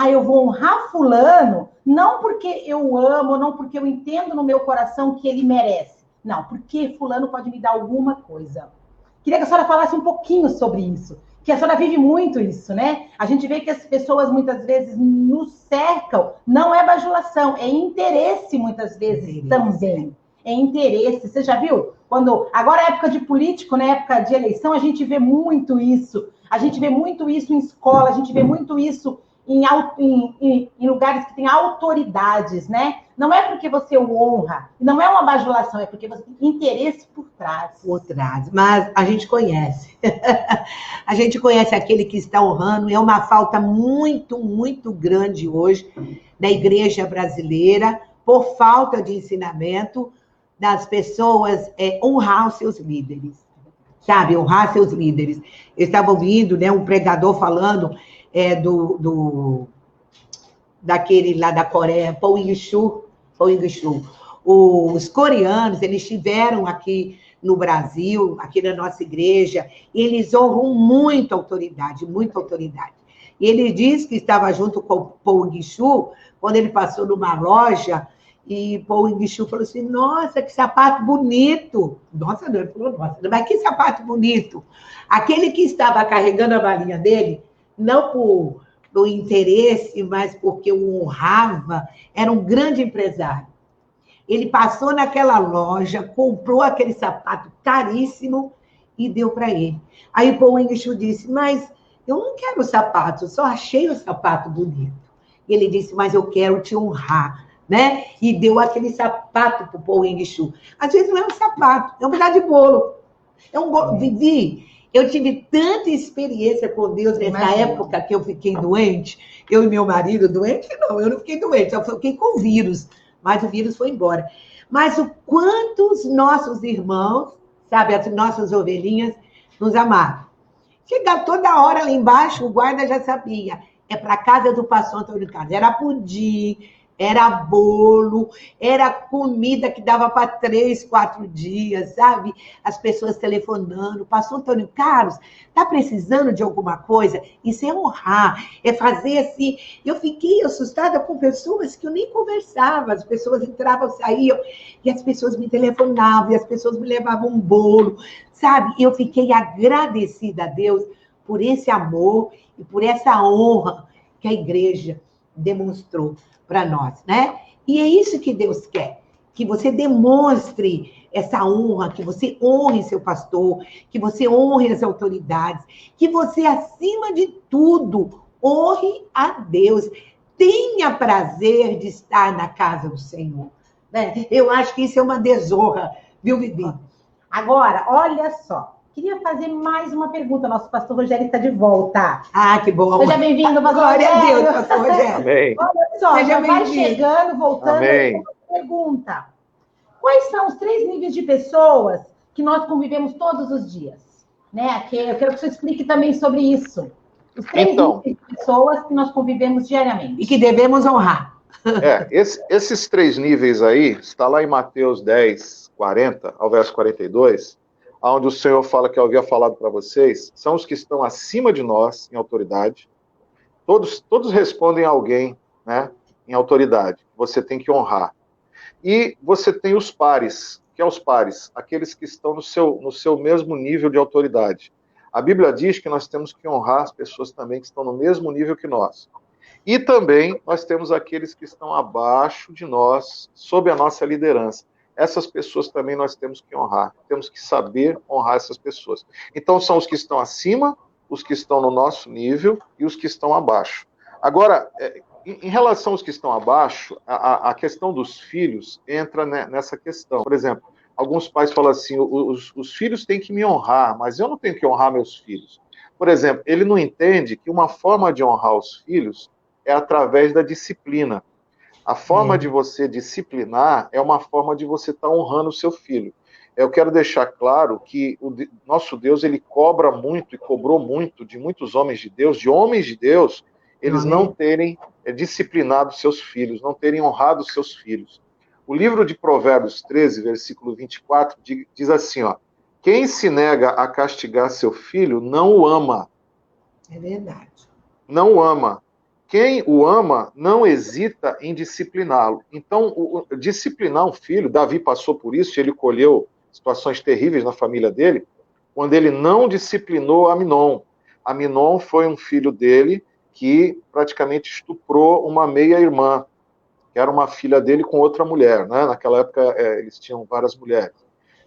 Eu vou honrar fulano, não porque eu amo, não porque eu entendo no meu coração que ele merece. Não, porque fulano pode me dar alguma coisa. Queria que a senhora falasse um pouquinho sobre isso, que a senhora vive muito isso, né? A gente vê que as pessoas muitas vezes nos cercam, não é bajulação, é interesse muitas vezes também. É interesse. Você já viu? Agora é época de político, né? Época de eleição, a gente vê muito isso. A gente vê muito isso em escola, a gente vê muito isso em lugares que tem autoridades, né? Não é porque você o honra, não é uma bajulação, é porque você tem interesse por trás. Por trás, mas a gente conhece. A gente conhece aquele que está honrando, é uma falta muito, muito grande hoje da igreja brasileira, por falta de ensinamento das pessoas honrar os seus líderes, sabe? Honrar seus líderes. Eu estava ouvindo, né, um pregador falando daquele lá da Coreia, Paul Ying-shu. Os coreanos, eles estiveram aqui no Brasil, aqui na nossa igreja, e eles honram muito a autoridade, muita autoridade. E ele disse que estava junto com o Paul Ying-shu, quando ele passou numa loja, e Paul Ying-shu falou assim, nossa, que sapato bonito. Nossa, não, ele falou, nossa, mas que sapato bonito. Aquele que estava carregando a malinha dele, não por interesse, mas porque o honrava, era um grande empresário. Ele passou naquela loja, comprou aquele sapato caríssimo e deu para ele. Aí o Paul Ying-shu disse, mas eu não quero o sapato, só achei o sapato bonito. E ele disse, mas eu quero te honrar, né? E deu aquele sapato para o Paul Ying-shu. Às vezes não é um sapato, é um pedaço de bolo. É um bolo. Vivi, eu tive tanta experiência com Deus nessa época que eu fiquei doente, eu e meu marido, doente não, eu não fiquei doente, só fiquei com vírus, mas o vírus foi embora. Mas o quanto os nossos irmãos, sabe, as nossas ovelhinhas, nos amaram. Chega toda hora lá embaixo, o guarda já sabia, é para a casa do pastor Antônio Carlos, era pudim, era bolo, era comida que dava para 3, 4 dias, sabe? As pessoas telefonando, pastor Antônio Carlos, está precisando de alguma coisa? Isso é honrar, é fazer assim. Eu fiquei assustada com pessoas que eu nem conversava, as pessoas entravam, saíam, e as pessoas me telefonavam, e as pessoas me levavam um bolo, sabe? E eu fiquei agradecida a Deus por esse amor e por essa honra que a igreja demonstrou para nós, né? E é isso que Deus quer, que você demonstre essa honra, que você honre seu pastor, que você honre as autoridades, que você, acima de tudo, honre a Deus. Tenha prazer de estar na casa do Senhor, né? Eu acho que isso é uma desonra, viu, Vivi? Agora, olha só. Queria fazer mais uma pergunta. Nosso pastor Rogério está de volta. Ah, que bom. Seja bem-vindo, pastor Glória Rogério. a Deus, pastor Rogério. Amém. Olha só, Seja já vai bem-vindo. chegando, voltando. Amém. Pergunta. Quais são os 3 níveis de pessoas que nós convivemos todos os dias? Né? Eu quero que você explique também sobre isso. Os 3 níveis de pessoas que nós convivemos diariamente. E que devemos honrar. Esses 3 níveis aí, está lá em Mateus 10, 40, ao verso 42, onde o Senhor fala que eu havia falado para vocês, são os que estão acima de nós, em autoridade. Todos respondem a alguém, né, em autoridade. Você tem que honrar. E você tem os pares, que é os pares, aqueles que estão no seu mesmo nível de autoridade. A Bíblia diz que nós temos que honrar as pessoas também que estão no mesmo nível que nós. E também nós temos aqueles que estão abaixo de nós, sob a nossa liderança. Essas pessoas também nós temos que honrar. Temos que saber honrar essas pessoas. Então, são os que estão acima, os que estão no nosso nível e os que estão abaixo. Agora, em relação aos que estão abaixo, a questão dos filhos entra nessa questão. Por exemplo, alguns pais falam assim, os filhos têm que me honrar, mas eu não tenho que honrar meus filhos. Por exemplo, ele não entende que uma forma de honrar os filhos é através da disciplina. A forma de você disciplinar é uma forma de você estar honrando o seu filho. Eu quero deixar claro que o nosso Deus, ele cobra muito e cobrou muito de muitos homens de Deus, eles não terem disciplinado seus filhos, não terem honrado seus filhos. O livro de Provérbios 13, versículo 24, diz assim, ó, quem se nega a castigar seu filho não o ama. É verdade. Não o ama. Quem o ama não hesita em discipliná-lo. Então, disciplinar um filho, Davi passou por isso, ele colheu situações terríveis na família dele, quando ele não disciplinou Aminon. Aminon foi um filho dele que praticamente estuprou uma meia-irmã, que era uma filha dele com outra mulher, né? Naquela época, eles tinham várias mulheres.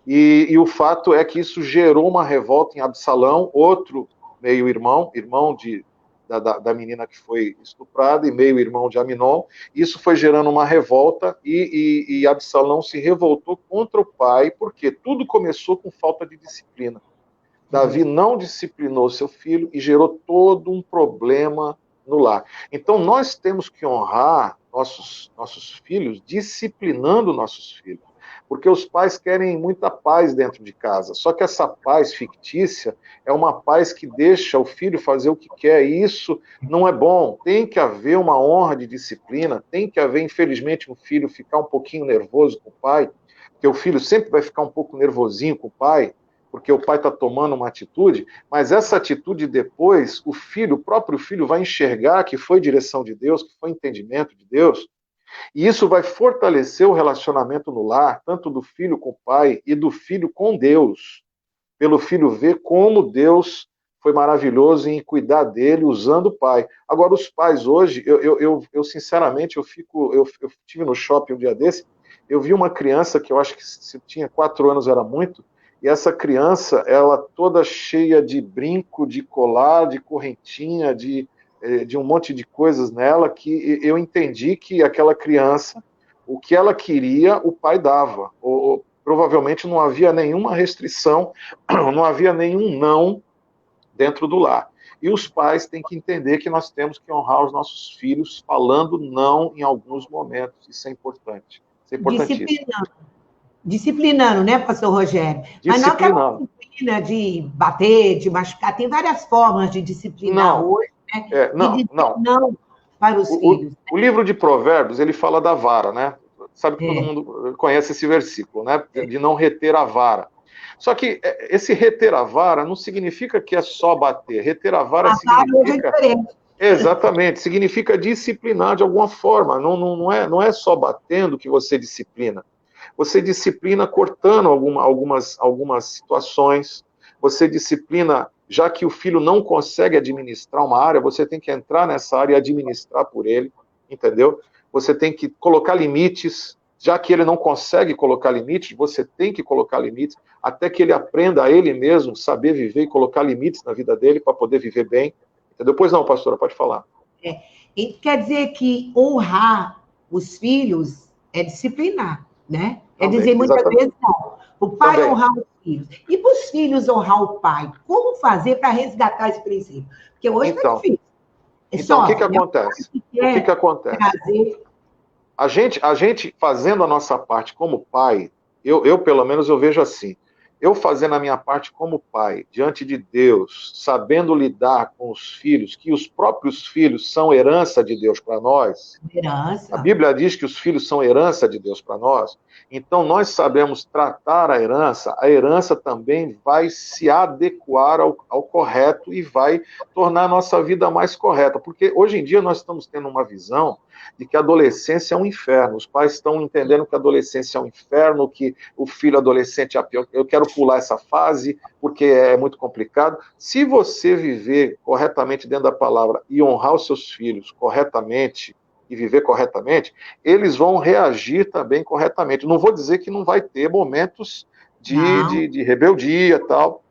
E o fato é que isso gerou uma revolta em Absalão, outro meio-irmão, irmão de da menina que foi estuprada e meio-irmão de Aminon. Isso foi gerando uma revolta e Absalão se revoltou contra o pai, porque tudo começou com falta de disciplina. Davi não disciplinou seu filho e gerou todo um problema no lar. Então, nós temos que honrar nossos filhos disciplinando nossos filhos, porque os pais querem muita paz dentro de casa, só que essa paz fictícia é uma paz que deixa o filho fazer o que quer, e isso não é bom. Tem que haver uma honra de disciplina, tem que haver, infelizmente, um filho ficar um pouquinho nervoso com o pai, porque o filho sempre vai ficar um pouco nervosinho com o pai, porque o pai está tomando uma atitude, mas essa atitude depois, o próprio filho vai enxergar que foi direção de Deus, que foi entendimento de Deus, e isso vai fortalecer o relacionamento no lar, tanto do filho com o pai e do filho com Deus, pelo filho ver como Deus foi maravilhoso em cuidar dele usando o pai. Agora, os pais hoje, eu sinceramente, eu estive no shopping um dia desse, eu vi uma criança que eu acho que se tinha 4 anos era muito, e essa criança, ela toda cheia de brinco, de colar, de correntinha, de um monte de coisas nela, que eu entendi que aquela criança, o que ela queria, o pai dava. Provavelmente não havia nenhuma restrição, não havia nenhum não dentro do lar. E os pais têm que entender que nós temos que honrar os nossos filhos falando não em alguns momentos. Isso é importante. Isso é importantíssimo. Disciplinando, né, pastor Rogério? Mas não aquela disciplina de bater, de machucar. Tem várias formas de disciplinar hoje, né? Não para os filhos. O livro de Provérbios, ele fala da vara, né? Sabe que todo mundo conhece esse versículo, né? De não reter a vara. Só que esse reter a vara não significa que é só bater. Reter a vara significa... Exatamente, significa disciplinar de alguma forma. Não é só batendo que você disciplina. Você disciplina cortando algumas situações, você disciplina, já que o filho não consegue administrar uma área, você tem que entrar nessa área e administrar por ele, entendeu? Você tem que colocar limites, já que ele não consegue colocar limites, você tem que colocar limites, até que ele aprenda a ele mesmo saber viver e colocar limites na vida dele para poder viver bem, entendeu? Pois não, pastora, pode falar. E quer dizer que honrar os filhos é disciplinar, né? Também, dizer muitas exatamente. vezes não. O pai Também. honrar os filhos. E para os filhos honrar o pai? Como fazer para resgatar esse princípio? Porque hoje está difícil. Então, o que acontece? O que acontece? A gente fazendo a nossa parte como pai, eu pelo menos eu vejo assim, eu fazendo a minha parte como pai, diante de Deus, sabendo lidar com os filhos, que os próprios filhos são herança de Deus para nós. Herança. A Bíblia diz que os filhos são herança de Deus para nós. Então, nós sabemos tratar a herança também vai se adequar ao correto e vai tornar a nossa vida mais correta. Porque hoje em dia nós estamos tendo uma visão de que a adolescência é um inferno. Os pais estão entendendo que a adolescência é um inferno, que o filho adolescente é pior. Eu quero pular essa fase porque é muito complicado. Se você viver corretamente dentro da palavra e honrar os seus filhos corretamente e viver corretamente, eles vão reagir também corretamente. Não vou dizer que não vai ter momentos de rebeldia e tal,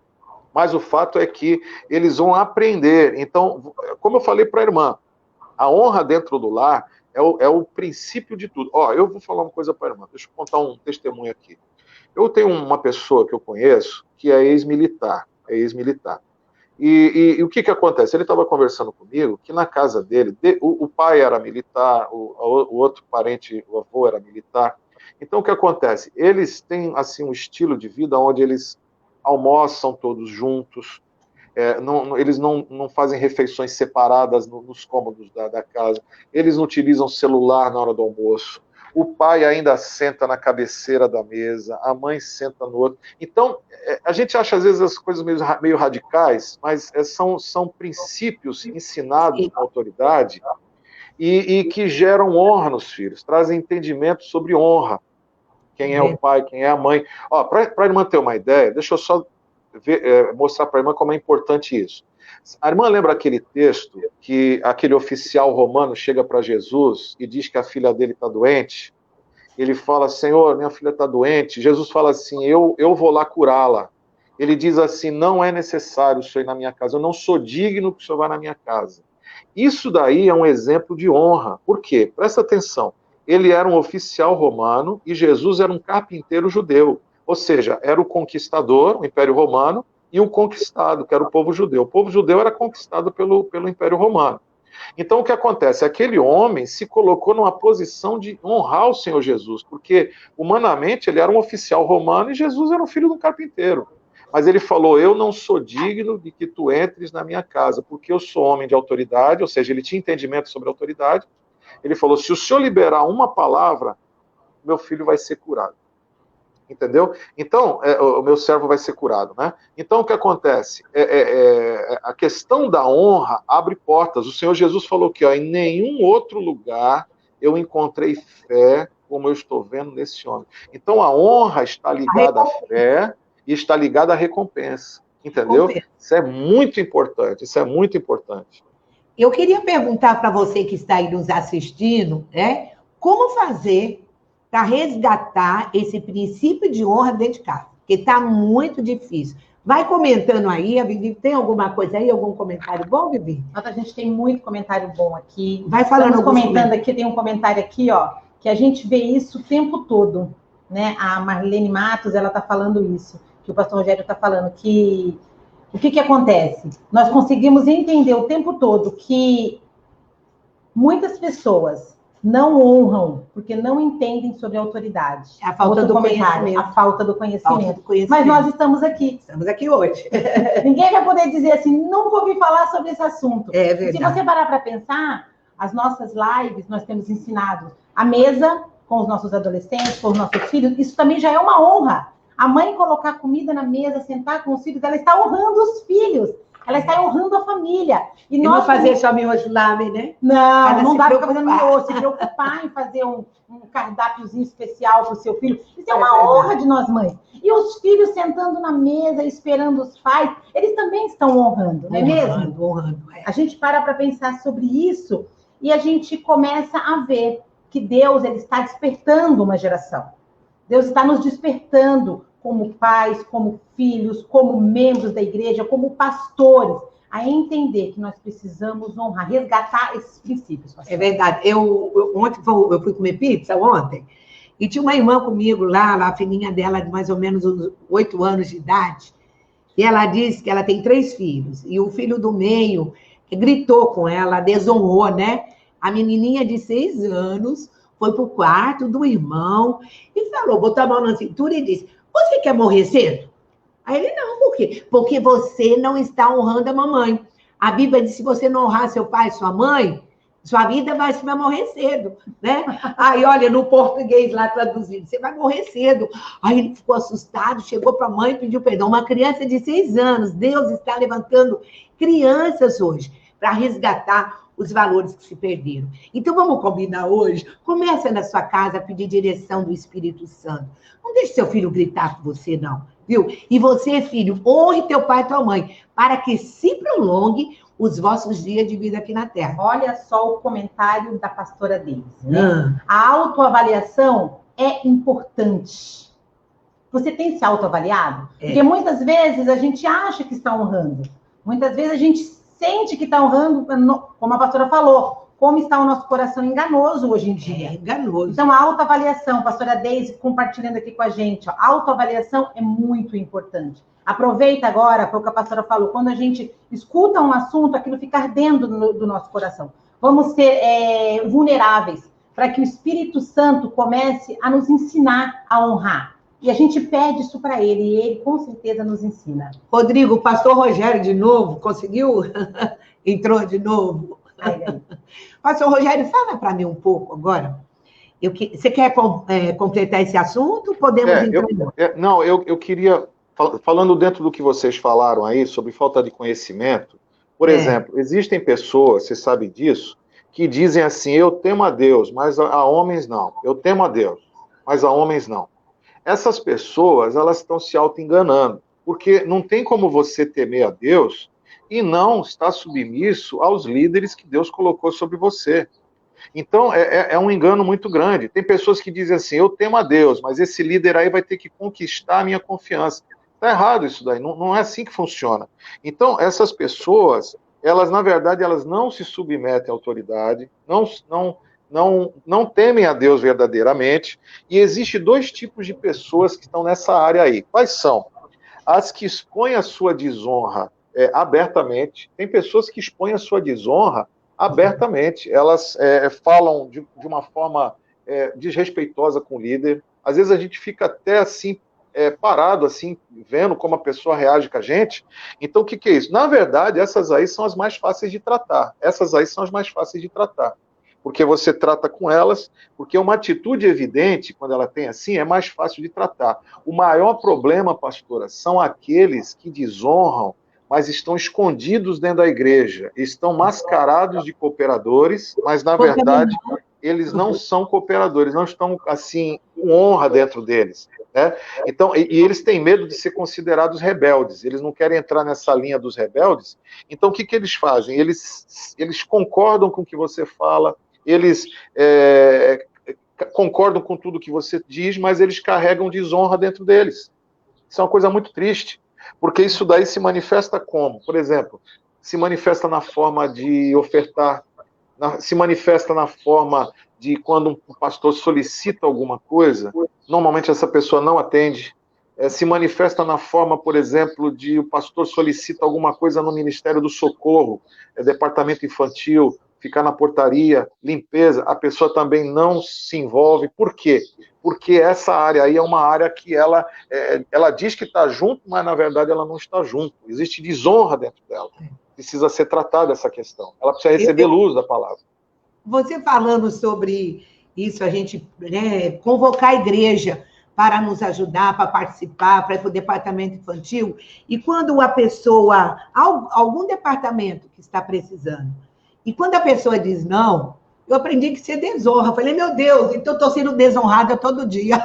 mas o fato é que eles vão aprender. Então, como eu falei para a irmã, a honra dentro do lar é o princípio de tudo. Eu vou falar uma coisa para a irmã, deixa eu contar um testemunho aqui. Eu tenho uma pessoa que eu conheço que é ex-militar. E o que acontece? Ele estava conversando comigo que na casa dele, o pai era militar, o outro parente, o avô era militar. Então, o que acontece? Eles têm assim um estilo de vida onde eles almoçam todos juntos, eles não fazem refeições separadas nos cômodos da casa, eles não utilizam celular na hora do almoço, o pai ainda senta na cabeceira da mesa, a mãe senta no outro. Então, a gente acha às vezes as coisas meio radicais, mas são princípios ensinados com autoridade e que geram honra nos filhos, trazem entendimento sobre honra. Quem é o pai, quem é a mãe. Para a irmã ter uma ideia, deixa eu só mostrar para a irmã como é importante isso. A irmã lembra aquele texto que aquele oficial romano chega para Jesus e diz que a filha dele está doente? Ele fala, Senhor, minha filha está doente. Jesus fala assim, eu vou lá curá-la. Ele diz assim, não é necessário o senhor ir na minha casa, eu não sou digno que o senhor vá na minha casa. Isso daí é um exemplo de honra. Por quê? Presta atenção. Ele era um oficial romano e Jesus era um carpinteiro judeu. Ou seja, era o conquistador, o Império Romano, e o conquistado, que era o povo judeu. O povo judeu era conquistado pelo Império Romano. Então, o que acontece? Aquele homem se colocou numa posição de honrar o Senhor Jesus, porque, humanamente, ele era um oficial romano e Jesus era um filho de um carpinteiro. Mas ele falou, eu não sou digno de que tu entres na minha casa, porque eu sou homem de autoridade, ou seja, ele tinha entendimento sobre autoridade. Ele falou, se o senhor liberar uma palavra, meu filho vai ser curado. Entendeu? Então, o meu servo vai ser curado, né? Então, o que acontece? A questão da honra abre portas. O Senhor Jesus falou que em nenhum outro lugar eu encontrei fé como eu estou vendo nesse homem. Então, a honra está ligada à fé e está ligada à recompensa. Entendeu? Isso é muito importante. Isso é muito importante. Eu queria perguntar para você que está aí nos assistindo, como fazer para resgatar esse princípio de honra dentro de casa, porque está muito difícil. Vai comentando aí, a Vivi, tem alguma coisa aí, algum comentário bom, Vivi? A gente tem muito comentário bom aqui. Vai falando. Estamos comentando aqui, tem um comentário aqui, ó, que a gente vê isso o tempo todo, né? A Marlene Matos, ela está falando isso, que o pastor Rogério está falando, que o que acontece? Nós conseguimos entender o tempo todo que muitas pessoas não honram, porque não entendem sobre a autoridade. A falta do conhecimento. A falta do conhecimento. Mas nós estamos aqui. Estamos aqui hoje. Ninguém vai poder dizer assim, nunca ouvi falar sobre esse assunto. É verdade. Se você parar para pensar, as nossas lives, nós temos ensinado a mesa com os nossos adolescentes, com os nossos filhos, isso também já é uma honra. A mãe colocar comida na mesa, sentar com os filhos, ela está honrando os filhos. Ela está honrando a família. E nós, não fazer só miojo lame, né? Não dá para ficar fazendo miojo. Se preocupar em fazer um cardápiozinho especial para o seu filho. Isso é uma honra de nós mães. E os filhos sentando na mesa, esperando os pais, eles também estão honrando, não é mesmo? Honrando. A gente para pensar sobre isso e a gente começa a ver que Deus ele está despertando uma geração. Deus está nos despertando como pais, como filhos, como membros da igreja, como pastores, a entender que nós precisamos honrar, resgatar esses princípios. Pastor. É verdade. Ontem eu fui comer pizza, ontem, e tinha uma irmã comigo lá, a filhinha dela de mais ou menos uns 8 anos de idade, e ela disse que ela tem 3 filhos, e o filho do meio gritou com ela, desonrou, né? A menininha de 6 anos foi pro quarto do irmão e falou, botou a mão na cintura e disse, você quer morrer cedo? Aí ele, não, por quê? Porque você não está honrando a mamãe. A Bíblia diz, se você não honrar seu pai e sua mãe, sua vida vai morrer cedo, né? Aí, olha, no português lá traduzido, você vai morrer cedo. Aí ele ficou assustado, chegou para a mãe e pediu perdão. Uma criança de 6 anos, Deus está levantando crianças hoje para resgatar os valores que se perderam. Então, vamos combinar hoje? Começa na sua casa a pedir direção do Espírito Santo. Não deixe seu filho gritar com você, não, viu? E você, filho, honre teu pai e tua mãe, para que se prolongue os vossos dias de vida aqui na Terra. Olha só o comentário da pastora Deise, né? A autoavaliação é importante. Você tem se autoavaliado? Porque muitas vezes a gente acha que está honrando. Muitas vezes a gente sente que está honrando, como a pastora falou, como está o nosso coração enganoso hoje em dia. Enganoso. Então, a autoavaliação, a pastora Deise compartilhando aqui com a gente, a autoavaliação é muito importante. Aproveita agora, foi o que a pastora falou, quando a gente escuta um assunto, aquilo fica ardendo do nosso coração. Vamos ser vulneráveis, para que o Espírito Santo comece a nos ensinar a honrar. E a gente pede isso para ele, e ele com certeza nos ensina. Rodrigo, o pastor Rogério de novo, conseguiu? Entrou de novo. Pastor Rogério, fala para mim um pouco agora. Você quer completar esse assunto? Podemos entrar? Não, eu queria, falando dentro do que vocês falaram aí, sobre falta de conhecimento, por exemplo, existem pessoas, você sabe disso, que dizem assim, eu temo a Deus, mas a homens não. Eu temo a Deus, mas a homens não. Essas pessoas, elas estão se auto-enganando, porque não tem como você temer a Deus e não estar submisso aos líderes que Deus colocou sobre você. Então, é um engano muito grande. Tem pessoas que dizem assim, eu temo a Deus, mas esse líder aí vai ter que conquistar a minha confiança. Está errado isso daí, não é assim que funciona. Então, essas pessoas, elas, na verdade, elas não se submetem à autoridade, não temem a Deus verdadeiramente, e existe dois tipos de pessoas que estão nessa área aí. Quais são? As que expõem a sua desonra abertamente. Tem pessoas que expõem a sua desonra abertamente. Elas falam de uma forma desrespeitosa com o líder. Às vezes a gente fica até assim, parado, assim, vendo como a pessoa reage com a gente. Então, o que é isso? Na verdade, essas aí são as mais fáceis de tratar. Essas aí são as mais fáceis de tratar. Porque você trata com elas, porque uma atitude evidente, quando ela tem assim, é mais fácil de tratar. O maior problema, pastora, são aqueles que desonram, mas estão escondidos dentro da igreja, estão mascarados de cooperadores, mas, na verdade, eles não são cooperadores, não estão, assim, com honra dentro deles. Né? Então, e eles têm medo de ser considerados rebeldes, eles não querem entrar nessa linha dos rebeldes. Então, o que eles fazem? Eles concordam com o que você fala, eles concordam com tudo que você diz, mas eles carregam desonra dentro deles. Isso é uma coisa muito triste, porque isso daí se manifesta como? Por exemplo, se manifesta na forma de ofertar, se manifesta na forma de quando um pastor solicita alguma coisa, normalmente essa pessoa não atende. Se manifesta na forma, por exemplo, de o pastor solicita alguma coisa no Ministério do Socorro, departamento infantil, ficar na portaria, limpeza, a pessoa também não se envolve. Por quê? Porque essa área aí é uma área que ela diz que está junto, mas na verdade ela não está junto. Existe desonra dentro dela. Precisa ser tratada essa questão. Ela precisa receber luz da palavra. Você falando sobre isso, a gente convocar a igreja para nos ajudar, para participar, para ir para o departamento infantil, e quando a pessoa, algum departamento que está precisando, e quando a pessoa diz não, eu aprendi que você desonra. Eu falei, meu Deus, então eu estou sendo desonrada todo dia.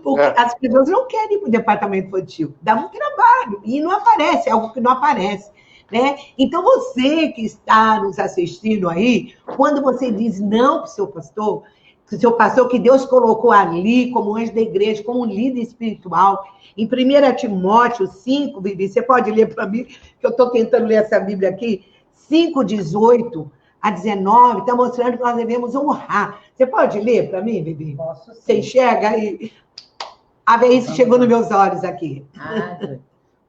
Porque as pessoas não querem ir para o departamento infantil. Dá um trabalho. E não aparece, é algo que não aparece. Né? Então, você que está nos assistindo aí, quando você diz não para o seu pastor que Deus colocou ali como anjo da igreja, como líder espiritual, em 1 Timóteo 5, Vivi, você pode ler para mim, que eu estou tentando ler essa Bíblia aqui, 5, 18 a 19, está mostrando que nós devemos honrar. Você pode ler para mim, Vivi? Posso sim. Você enxerga aí? A ver, isso chegou nos meus olhos aqui.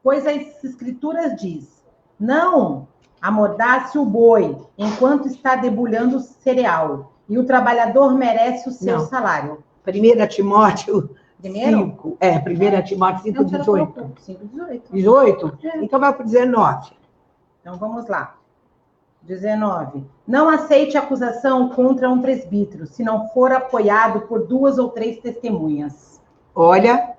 Pois as escrituras diz, não amordace o boi enquanto está debulhando o cereal, e o trabalhador merece o seu salário. 1 Timóteo 5. 1 Timóteo 5, 18. 5, 18. 18? Então vai para o 19. Então vamos lá. 19. Não aceite acusação contra um presbítero, se não for apoiado por 2 ou 3 testemunhas. Olha,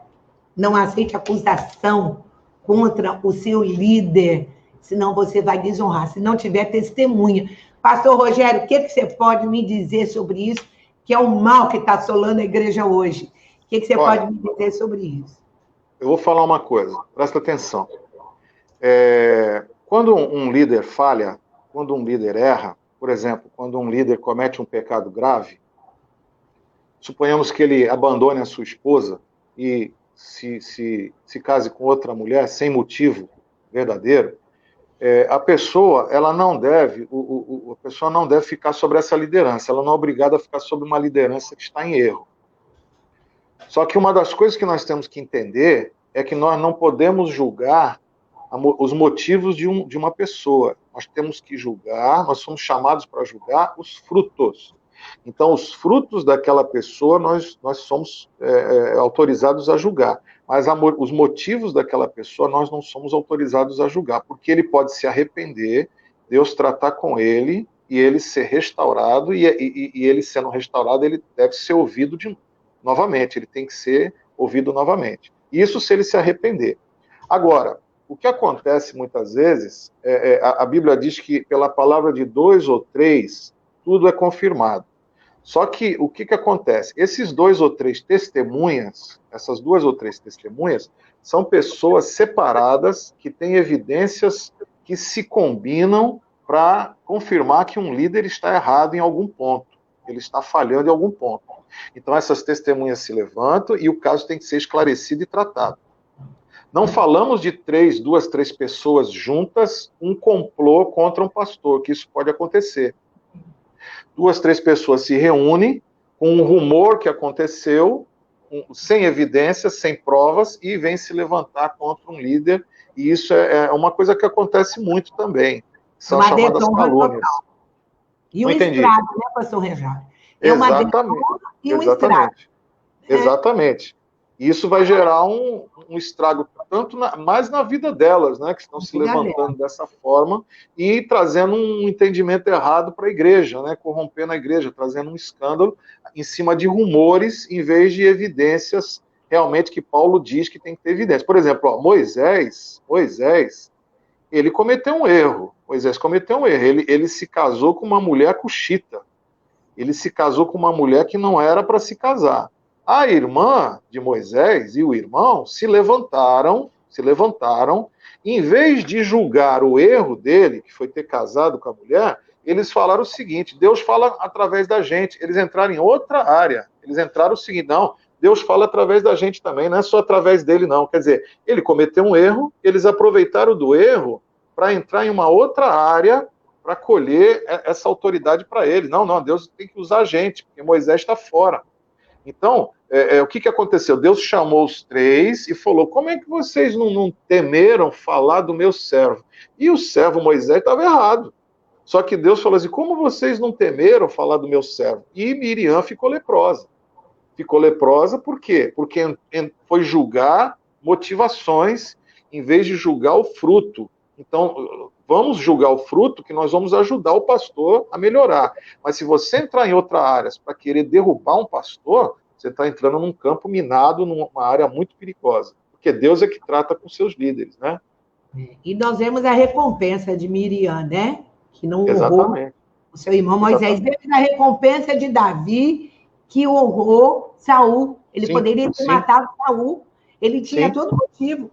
não aceite acusação contra o seu líder, senão você vai desonrar, se não tiver testemunha. Pastor Rogério, o que você pode me dizer sobre isso, que é o mal que está assolando a igreja hoje? O que você pode me dizer sobre isso? Eu vou falar uma coisa, presta atenção. Quando um líder falha, quando um líder erra, por exemplo, quando um líder comete um pecado grave, suponhamos que ele abandone a sua esposa e se case com outra mulher sem motivo verdadeiro, a pessoa não deve ficar sobre essa liderança, ela não é obrigada a ficar sobre uma liderança que está em erro. Só que uma das coisas que nós temos que entender é que nós não podemos julgar os motivos de uma pessoa. Nós temos que julgar, nós somos chamados para julgar os frutos. Então, os frutos daquela pessoa, nós somos autorizados a julgar. Mas os motivos daquela pessoa, nós não somos autorizados a julgar. Porque ele pode se arrepender, Deus tratar com ele, e ele ser restaurado, e ele sendo restaurado, ele deve ser ouvido novamente. Ele tem que ser ouvido novamente. Isso se ele se arrepender. Agora, o que acontece muitas vezes, a Bíblia diz que pela palavra de 2 ou 3, tudo é confirmado. Só que o que acontece? Esses 2 ou 3 testemunhas, essas 2 ou 3 testemunhas, são pessoas separadas que têm evidências que se combinam para confirmar que um líder está errado em algum ponto. Ele está falhando em algum ponto. Então essas testemunhas se levantam e o caso tem que ser esclarecido e tratado. Não falamos de duas, três pessoas juntas, um complô contra um pastor, que isso pode acontecer. 2, 3 pessoas se reúnem com um rumor que aconteceu, sem evidências, sem provas, e vêm se levantar contra um líder, e isso é uma coisa que acontece muito também. São chamadas calúnias. E o estrago, né, pastor Reginaldo? Exatamente. E o estrago. Exatamente. Isso vai gerar um estrago tanto mais na vida delas, né, que estão se levantando dessa forma e trazendo um entendimento errado para a igreja, né, corrompendo a igreja, trazendo um escândalo em cima de rumores, em vez de evidências realmente que Paulo diz que tem que ter evidência. Por exemplo, ó, Moisés, ele cometeu um erro. Moisés cometeu um erro. Ele se casou com uma mulher cuxita. Ele se casou com uma mulher que não era para se casar. A irmã de Moisés e o irmão se levantaram, e em vez de julgar o erro dele, que foi ter casado com a mulher, eles falaram o seguinte: Deus fala através da gente. Eles entraram em outra área. Eles entraram o seguinte: não, Deus fala através da gente também, não é só através dele, não. Quer dizer, ele cometeu um erro, eles aproveitaram do erro para entrar em uma outra área para colher essa autoridade para ele. Não, Deus tem que usar a gente, porque Moisés está fora. Então, o que aconteceu? Deus chamou os 3 e falou: como é que vocês não temeram falar do meu servo? E o servo Moisés estava errado. Só que Deus falou assim: como vocês não temeram falar do meu servo? E Miriam ficou leprosa. Ficou leprosa por quê? Porque foi julgar motivações em vez de julgar o fruto. Então, vamos julgar o fruto, que nós vamos ajudar o pastor a melhorar. Mas se você entrar em outras áreas para querer derrubar um pastor, você está entrando num campo minado, numa área muito perigosa. Porque Deus é que trata com seus líderes, né? E nós vemos a recompensa de Miriam, né? Que não honrou o seu irmão Moisés. Vemos a recompensa de Davi, que honrou Saul. Ele poderia ter matado Saul. Ele tinha todo motivo.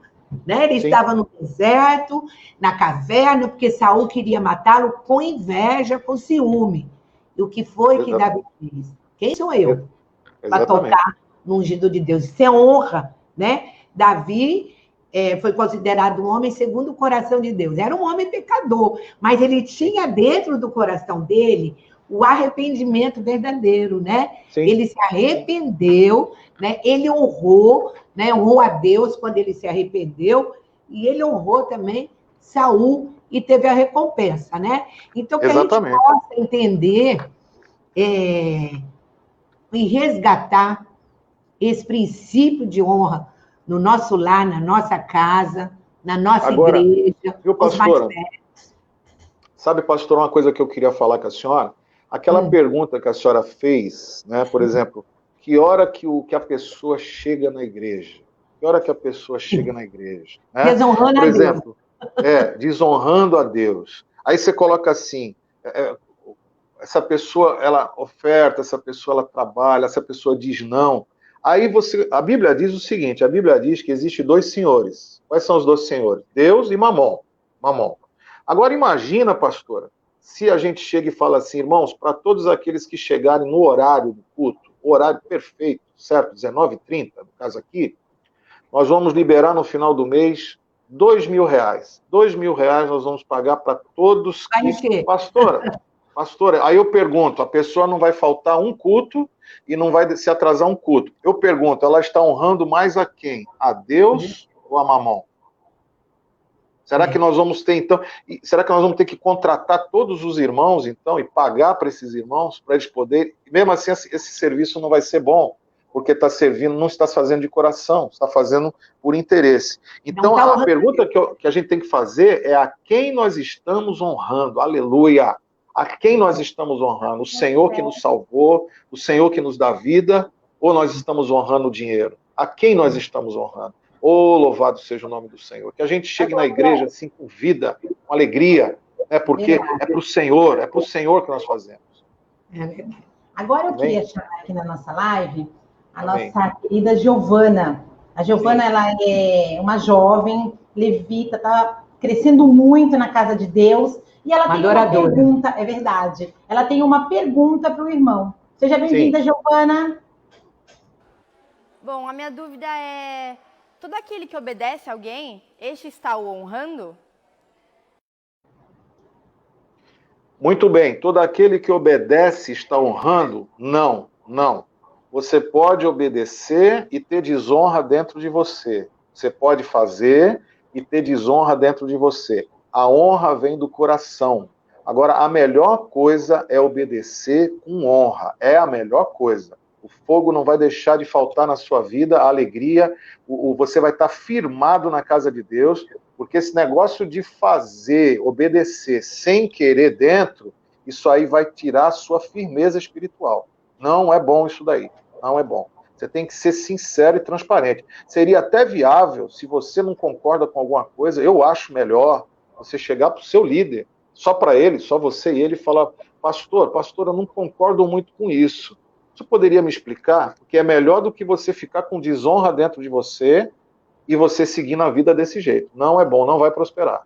Né? Ele estava no deserto, na caverna, porque Saul queria matá-lo com inveja, com ciúme. E o que foi que Davi fez? Quem sou eu para tocar no ungido de Deus? Isso é honra, né? Davi foi considerado um homem segundo o coração de Deus. Era um homem pecador, mas ele tinha dentro do coração dele o arrependimento verdadeiro, né? Ele se arrependeu, né? Ele honrou, né? Honrou a Deus quando ele se arrependeu, e ele honrou também Saul e teve a recompensa, né? Então, que a gente possa entender e resgatar esse princípio de honra no nosso lar, na nossa casa, na nossa igreja, viu, pastora? Sabe, pastor, uma coisa que eu queria falar com a senhora? Aquela pergunta que a senhora fez, né? Por exemplo, que hora que a pessoa chega na igreja? Que hora que a pessoa chega na igreja? Né? Desonrando Por exemplo, desonrando a Deus. Aí você coloca assim, essa pessoa, ela oferta, essa pessoa, ela trabalha, essa pessoa diz não. Aí a Bíblia diz o seguinte, a Bíblia diz que existe 2 senhores. Quais são os 2 senhores? Deus e Mamon. Agora imagina, pastora, se a gente chega e fala assim: irmãos, para todos aqueles que chegarem no horário do culto, o horário perfeito, certo? 19h30, no caso aqui, nós vamos liberar no final do mês R$2.000. R$2.000 nós vamos pagar para todos que... Pastora, aí eu pergunto, a pessoa não vai faltar um culto e não vai se atrasar um culto. Eu pergunto, ela está honrando mais a quem? A Deus ou a Mamon? Será que nós vamos ter, então... Será que nós vamos ter que contratar todos os irmãos, então, e pagar para esses irmãos, para eles poderem... Mesmo assim, esse serviço não vai ser bom, porque está servindo, não está fazendo de coração, está fazendo por interesse. Então, a pergunta que a gente tem que fazer é a quem nós estamos honrando. Aleluia! A quem nós estamos honrando? O Senhor que nos salvou, o Senhor que nos dá vida, ou nós estamos honrando o dinheiro? A quem nós estamos honrando? Oh, louvado seja o nome do Senhor. Que a gente chegue na igreja assim com vida, com alegria, né? Porque é para o Senhor que nós fazemos. É verdade. Agora eu queria chamar aqui na nossa live a nossa querida Giovana. A Giovana, ela é uma jovem levita, está crescendo muito na casa de Deus, e ela tem uma pergunta, é verdade, ela tem uma pergunta para o irmão. Seja bem-vinda, Giovana. Bom, a minha dúvida é todo aquele que obedece a alguém, este está o honrando? Muito bem, todo aquele que obedece está honrando? Não, não. Você pode obedecer e ter desonra dentro de você. Você pode fazer e ter desonra dentro de você. A honra vem do coração. Agora, a melhor coisa é obedecer com honra. É a melhor coisa. O fogo não vai deixar de faltar na sua vida, a alegria, você vai estar firmado na casa de Deus, porque esse negócio de fazer, obedecer sem querer dentro, isso aí vai tirar a sua firmeza espiritual. Não é bom isso daí, não é bom. Você tem que ser sincero e transparente. Seria até viável, se você não concorda com alguma coisa, eu acho melhor você chegar para o seu líder, só para ele, só você e ele, e falar, pastor, eu não concordo muito com isso. Você poderia me explicar? Porque é melhor do que você ficar com desonra dentro de você e você seguir na vida desse jeito. Não é bom, não vai prosperar.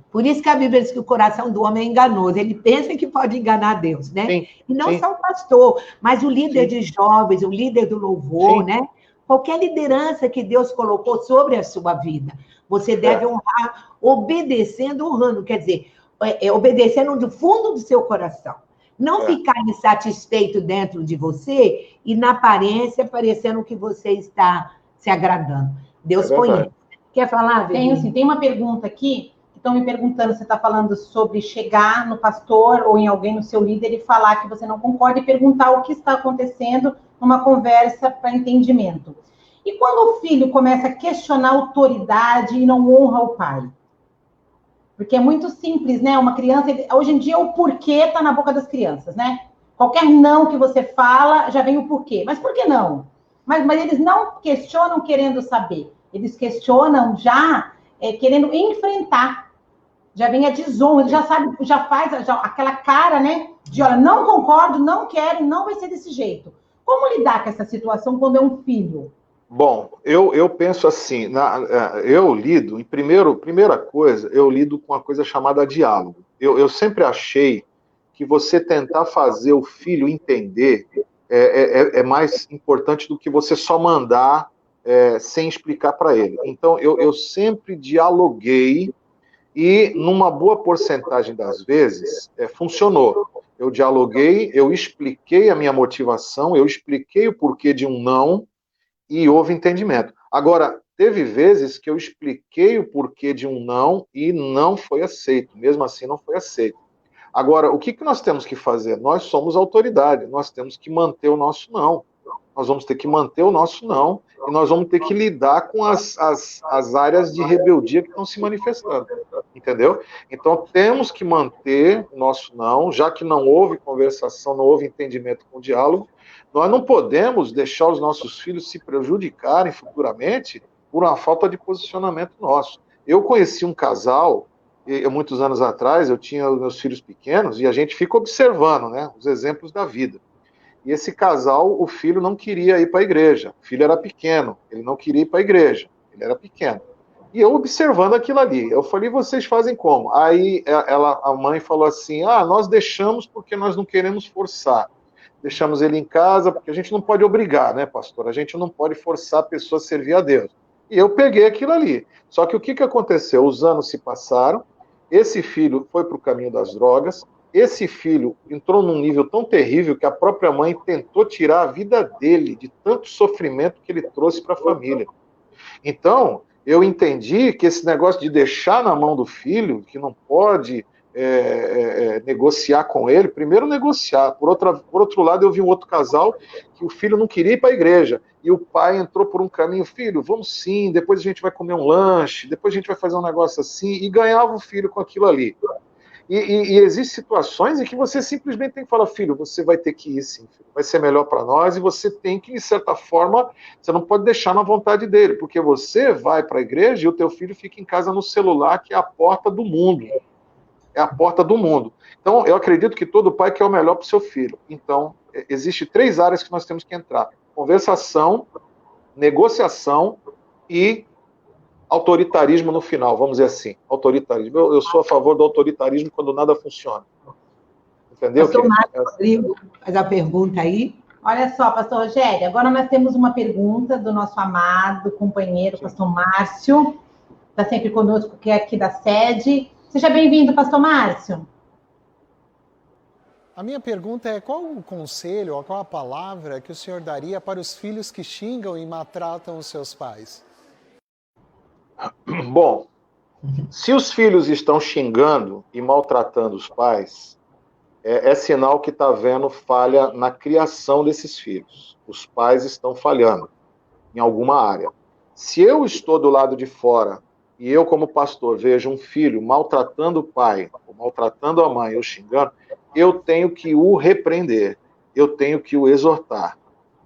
Por isso que a Bíblia diz que o coração do homem é enganoso. Ele pensa que pode enganar Deus, né? Sim, e não sim. só o pastor, mas o líder Sim. de jovens, o líder do louvor, Sim. né? Qualquer liderança que Deus colocou sobre a sua vida, você deve honrar obedecendo, honrando. Quer dizer, obedecendo do fundo do seu coração. Não ficar insatisfeito dentro de você e, na aparência, parecendo que você está se agradando. Deus conhece. Quer falar, Tenho, sim. Tem uma pergunta aqui, que estão me perguntando, você está falando sobre chegar no pastor ou em alguém, no seu líder, e falar que você não concorda e perguntar o que está acontecendo numa conversa para entendimento. E quando o filho começa a questionar a autoridade e não honra o pai? Porque é muito simples, né? Uma criança, hoje em dia o porquê está na boca das crianças, né? Qualquer não que você fala, já vem o porquê. Mas por que não? Mas eles não questionam querendo saber. Eles questionam já querendo enfrentar. Já vem a desonra, ele já sabe, já faz aquela cara, né? De, olha, não concordo, não quero, não vai ser desse jeito. Como lidar com essa situação quando é um filho? Bom, eu penso assim, eu lido, primeira coisa, eu lido com uma coisa chamada diálogo. Eu sempre achei que você tentar fazer o filho entender é mais importante do que você só mandar sem explicar para ele. Então, eu sempre dialoguei e, numa boa porcentagem das vezes, funcionou. Eu dialoguei, eu expliquei a minha motivação, eu expliquei o porquê de um não, e houve entendimento. Agora, teve vezes que eu expliquei o porquê de um não e não foi aceito. Mesmo assim, não foi aceito. Agora, o que nós temos que fazer? Nós somos autoridade, nós temos que manter o nosso não. Nós vamos ter que manter o nosso não e nós vamos ter que lidar com as áreas de rebeldia que estão se manifestando. Entendeu? Então, temos que manter o nosso não, já que não houve conversação, não houve entendimento com o diálogo. Nós não podemos deixar os nossos filhos se prejudicarem futuramente por uma falta de posicionamento nosso. Eu conheci um casal, muitos anos atrás, eu tinha os meus filhos pequenos, e a gente fica observando, né, os exemplos da vida. E esse casal, o filho não queria ir para a igreja. O filho era pequeno, ele não queria ir para a igreja, ele era pequeno. E eu observando aquilo ali, eu falei, vocês fazem como? Aí a mãe falou assim, nós deixamos porque nós não queremos forçar. Deixamos ele em casa, porque a gente não pode obrigar, né, pastor? A gente não pode forçar a pessoa a servir a Deus. E eu peguei aquilo ali. Só que o que aconteceu? Os anos se passaram, esse filho foi para o caminho das drogas, esse filho entrou num nível tão terrível que a própria mãe tentou tirar a vida dele, de tanto sofrimento que ele trouxe para a família. Então, eu entendi que esse negócio de deixar na mão do filho, que não pode negociar com ele, primeiro negociar. Por outro lado, eu vi um outro casal que o filho não queria ir para a igreja, e o pai entrou por um caminho, filho, vamos sim, depois a gente vai comer um lanche, depois a gente vai fazer um negócio assim, e ganhava o filho com aquilo ali. E existem situações em que você simplesmente tem que falar, filho, você vai ter que ir sim, filho. Vai ser melhor para nós, e você tem que, de certa forma, você não pode deixar na vontade dele, porque você vai para a igreja e o teu filho fica em casa no celular, que é a porta do mundo. É a porta do mundo. Então, eu acredito que todo pai quer o melhor para o seu filho. Então, existem 3 áreas que nós temos que entrar. Conversação, negociação e autoritarismo no final, vamos dizer assim. Autoritarismo. Eu sou a favor do autoritarismo quando nada funciona. Entendeu? Pastor Marcos Rodrigo faz a pergunta aí. Olha só, pastor Rogério, agora nós temos uma pergunta do nosso amado companheiro, pastor Márcio, está sempre conosco, que é aqui da sede. Seja bem-vindo, pastor Márcio. A minha pergunta é: qual o conselho ou qual a palavra que o senhor daria para os filhos que xingam e maltratam os seus pais? Bom, se os filhos estão xingando e maltratando os pais, é sinal que está havendo falha na criação desses filhos. Os pais estão falhando em alguma área. Se eu estou do lado de fora e eu, como pastor, vejo um filho maltratando o pai, ou maltratando a mãe, ou xingando, eu tenho que o repreender, eu tenho que o exortar.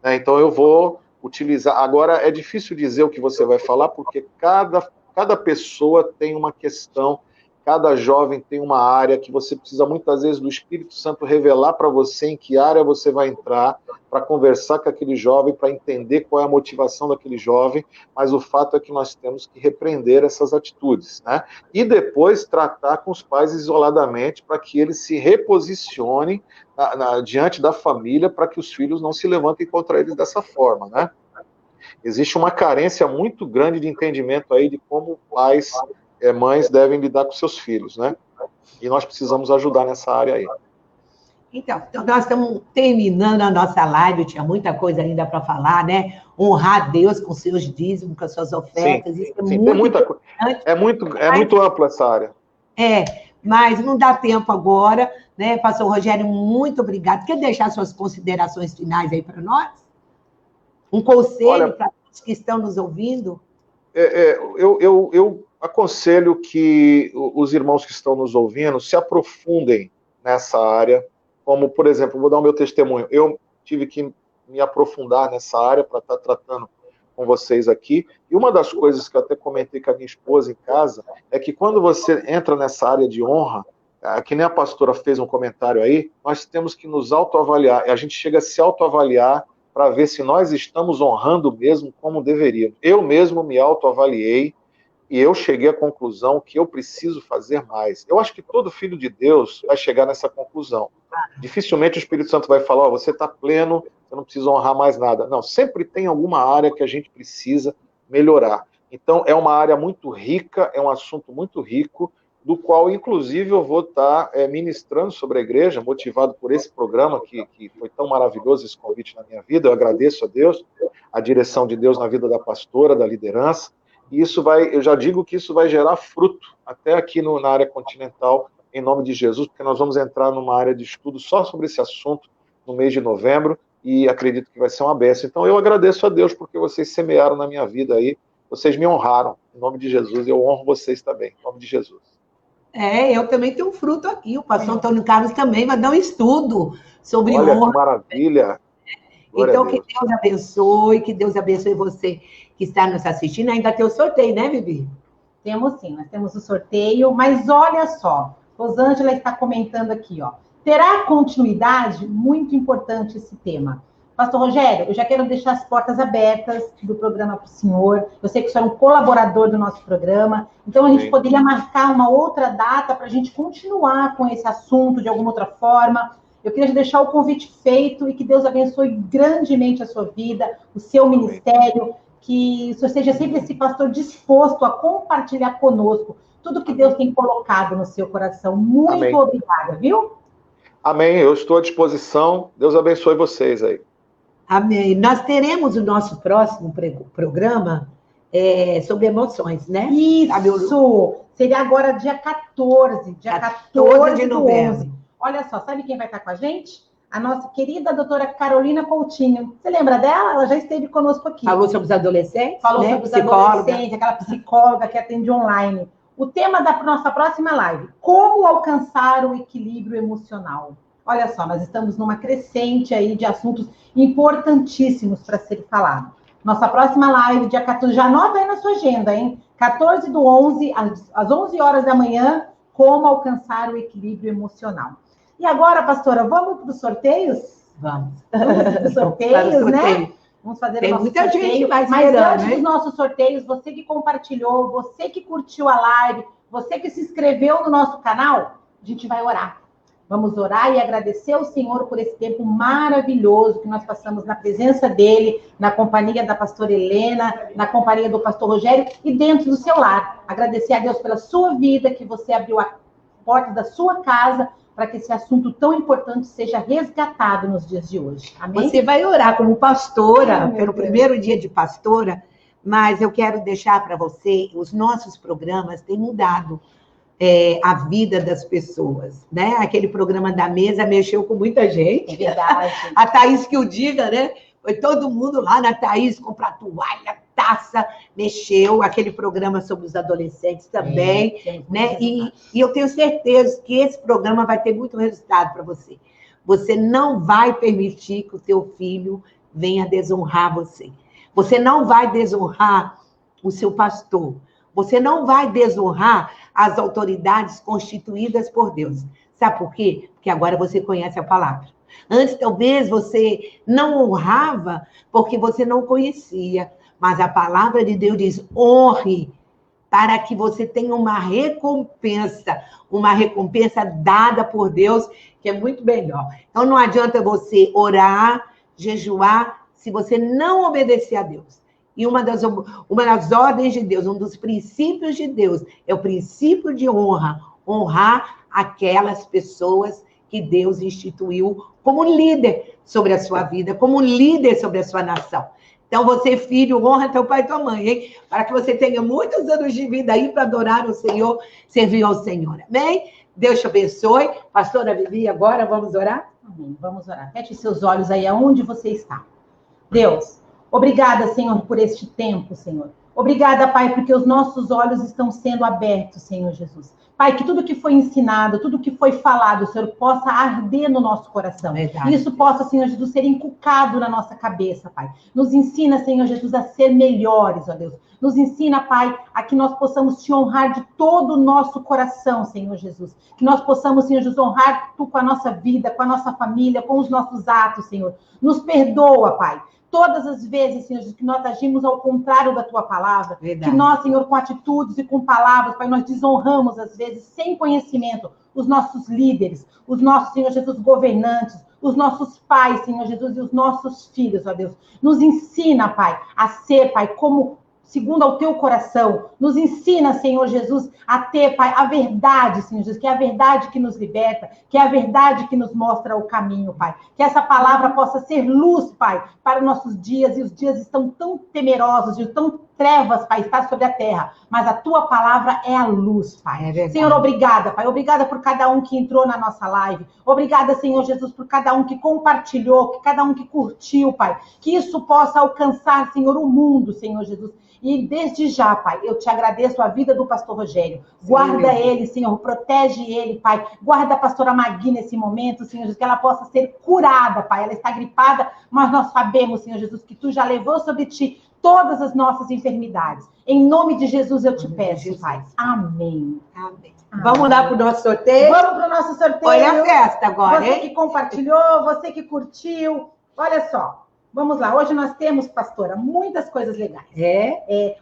Então eu vou utilizar... Agora, é difícil dizer o que você vai falar, porque cada pessoa tem uma questão, cada jovem tem uma área que você precisa muitas vezes do Espírito Santo revelar para você em que área você vai entrar, para conversar com aquele jovem, para entender qual é a motivação daquele jovem, mas o fato é que nós temos que repreender essas atitudes, né? E depois tratar com os pais isoladamente, para que eles se reposicionem diante da família, para que os filhos não se levantem contra eles dessa forma, né? Existe uma carência muito grande de entendimento aí de como pais, mães devem lidar com seus filhos, né? E nós precisamos ajudar nessa área aí. Então nós estamos terminando a nossa live, eu tinha muita coisa ainda para falar, né? Honrar Deus com seus dízimos, com as suas ofertas, sim, isso é sim, muito importante. É muito ampla essa área. Mas não dá tempo agora, né? Pastor Rogério, muito obrigado. Quer deixar suas considerações finais aí para nós? Um conselho para os que estão nos ouvindo? Eu aconselho que os irmãos que estão nos ouvindo se aprofundem nessa área, como, por exemplo, vou dar o meu testemunho. Eu tive que me aprofundar nessa área para estar tratando com vocês aqui, e uma das coisas que eu até comentei com a minha esposa em casa, é que quando você entra nessa área de honra, que nem a pastora fez um comentário aí, nós temos que nos autoavaliar, a gente chega a se autoavaliar para ver se nós estamos honrando mesmo como deveríamos. Eu mesmo me autoavaliei e eu cheguei à conclusão que eu preciso fazer mais. Eu acho que todo filho de Deus vai chegar nessa conclusão. Dificilmente o Espírito Santo vai falar, você está pleno, você não precisa honrar mais nada. Não, sempre tem alguma área que a gente precisa melhorar. Então, é uma área muito rica, é um assunto muito rico, do qual, inclusive, eu vou estar ministrando sobre a igreja, motivado por esse programa, que foi tão maravilhoso esse convite na minha vida. Eu agradeço a Deus, a direção de Deus na vida da pastora, da liderança, e isso eu já digo que isso vai gerar fruto, até aqui na área continental, em nome de Jesus, porque nós vamos entrar numa área de estudo só sobre esse assunto no mês de novembro, e acredito que vai ser uma bênção. Então, eu agradeço a Deus, porque vocês semearam na minha vida aí, vocês me honraram, em nome de Jesus, eu honro vocês também, em nome de Jesus. Eu também tenho um fruto aqui. O pastor Antônio Carlos também vai dar um estudo sobre honra. Olha, que maravilha. Então, que Deus abençoe você que está nos assistindo. Ainda tem o sorteio, né, Bibi? Temos sim, nós temos o sorteio, mas olha só, Rosângela está comentando aqui, ó. Terá continuidade? Muito importante esse tema. Pastor Rogério, eu já quero deixar as portas abertas do programa para o senhor. Eu sei que o senhor é um colaborador do nosso programa, então a gente poderia marcar uma outra data para a gente continuar com esse assunto de alguma outra forma. Eu queria deixar o convite feito e que Deus abençoe grandemente a sua vida, o seu ministério, que o senhor seja sempre esse pastor disposto a compartilhar conosco tudo que Deus tem colocado no seu coração. Muito obrigada, viu? Amém, eu estou à disposição. Deus abençoe vocês aí. Amém. Nós teremos o nosso próximo programa sobre emoções, né? Isso! Seria agora dia 14. Dia 14 de novembro. Olha só, sabe quem vai estar com a gente? A nossa querida doutora Carolina Coutinho. Você lembra dela? Ela já esteve conosco aqui. Falou sobre os adolescentes? Falou sobre os adolescentes, aquela psicóloga que atende online. O tema da nossa próxima live: como alcançar o equilíbrio emocional. Olha só, nós estamos numa crescente aí de assuntos importantíssimos para ser falado. Nossa próxima live, dia 14, já anota aí na sua agenda, hein? 14/11, às 11 horas da manhã, como alcançar o equilíbrio emocional. E agora, pastora, vamos para os sorteios? Vamos. Para os sorteios, né? Vamos fazer o nosso sorteio. Tem muita gente mais antes dos nossos sorteios, você que compartilhou, você que curtiu a live, você que se inscreveu no nosso canal, a gente vai orar. Vamos orar e agradecer ao Senhor por esse tempo maravilhoso que nós passamos na presença dele, na companhia da pastora Helena, na companhia do pastor Rogério e dentro do seu lar. Agradecer a Deus pela sua vida, que você abriu a porta da sua casa para que esse assunto tão importante seja resgatado nos dias de hoje. Amém? Você vai orar como pastora, pelo primeiro dia de pastora, mas eu quero deixar para você, os nossos programas têm mudado a vida das pessoas, né? Aquele programa da mesa mexeu com muita gente. É verdade. A Thaís que o diga, né? Foi todo mundo lá na Thaís comprar toalha, taça, mexeu. Aquele programa sobre os adolescentes também, né? E eu tenho certeza que esse programa vai ter muito resultado para você. Você não vai permitir que o seu filho venha desonrar você. Você não vai desonrar o seu pastor. Você não vai desonrar as autoridades constituídas por Deus. Sabe por quê? Porque agora você conhece a palavra. Antes, talvez, você não honrava porque você não conhecia. Mas a palavra de Deus diz, honre, para que você tenha uma recompensa dada por Deus, que é muito melhor. Então, não adianta você orar, jejuar, se você não obedecer a Deus. E uma das ordens de Deus, um dos princípios de Deus, é o princípio de honra. Honrar aquelas pessoas que Deus instituiu como líder sobre a sua vida, como líder sobre a sua nação. Então, você, filho, honra teu pai e tua mãe, hein? Para que você tenha muitos anos de vida aí para adorar o Senhor, servir ao Senhor. Amém? Deus te abençoe. Pastora Vivi, agora vamos orar? Amém. Vamos orar. Feche seus olhos aí aonde você está. Deus, obrigada, Senhor, por este tempo, Senhor. Obrigada, Pai, porque os nossos olhos estão sendo abertos, Senhor Jesus. Pai, que tudo que foi ensinado, tudo que foi falado, Senhor, possa arder no nosso coração. Verdade. E isso possa, Senhor Jesus, ser inculcado na nossa cabeça, Pai. Nos ensina, Senhor Jesus, a ser melhores, ó Deus. Nos ensina, Pai, a que nós possamos te honrar de todo o nosso coração, Senhor Jesus. Que nós possamos, Senhor Jesus, honrar Tu com a nossa vida, com a nossa família, com os nossos atos, Senhor. Nos perdoa, Pai. Todas as vezes, Senhor Jesus, que nós agimos ao contrário da Tua palavra, Verdade. que nós, Senhor, com atitudes e com palavras, Pai, nós desonramos, às vezes, sem conhecimento, os nossos líderes, os nossos, Senhor Jesus, governantes, os nossos pais, Senhor Jesus, e os nossos filhos, ó Deus. Nos ensina, Pai, a ser, Pai, como segundo ao Teu coração. Nos ensina, Senhor Jesus, a ter, Pai, a verdade, Senhor Jesus, que é a verdade que nos liberta, que é a verdade que nos mostra o caminho, Pai. Que essa palavra possa ser luz, Pai, para os nossos dias, e os dias estão tão temerosos, e tão trevas, Pai, está sobre a terra, mas a Tua palavra é a luz, Pai. É verdade. Senhor, obrigada, Pai. Obrigada por cada um que entrou na nossa live. Obrigada, Senhor Jesus, por cada um que compartilhou, que cada um que curtiu, Pai. Que isso possa alcançar, Senhor, o mundo, Senhor Jesus. E desde já, Pai, eu te agradeço a vida do pastor Rogério. Guarda ele, Senhor, protege ele, Pai. Guarda a pastora Magui nesse momento, Senhor Jesus, que ela possa ser curada, Pai. Ela está gripada, mas nós sabemos, Senhor Jesus, que Tu já levou sobre Ti todas as nossas enfermidades. Em nome de Jesus eu te peço, Pai. Amém. Amém. Vamos lá para o nosso sorteio? Vamos para o nosso sorteio. Olha a festa agora, Você hein? que compartilhou, você que curtiu. Olha só. Vamos lá. Hoje nós temos, pastora, muitas coisas legais.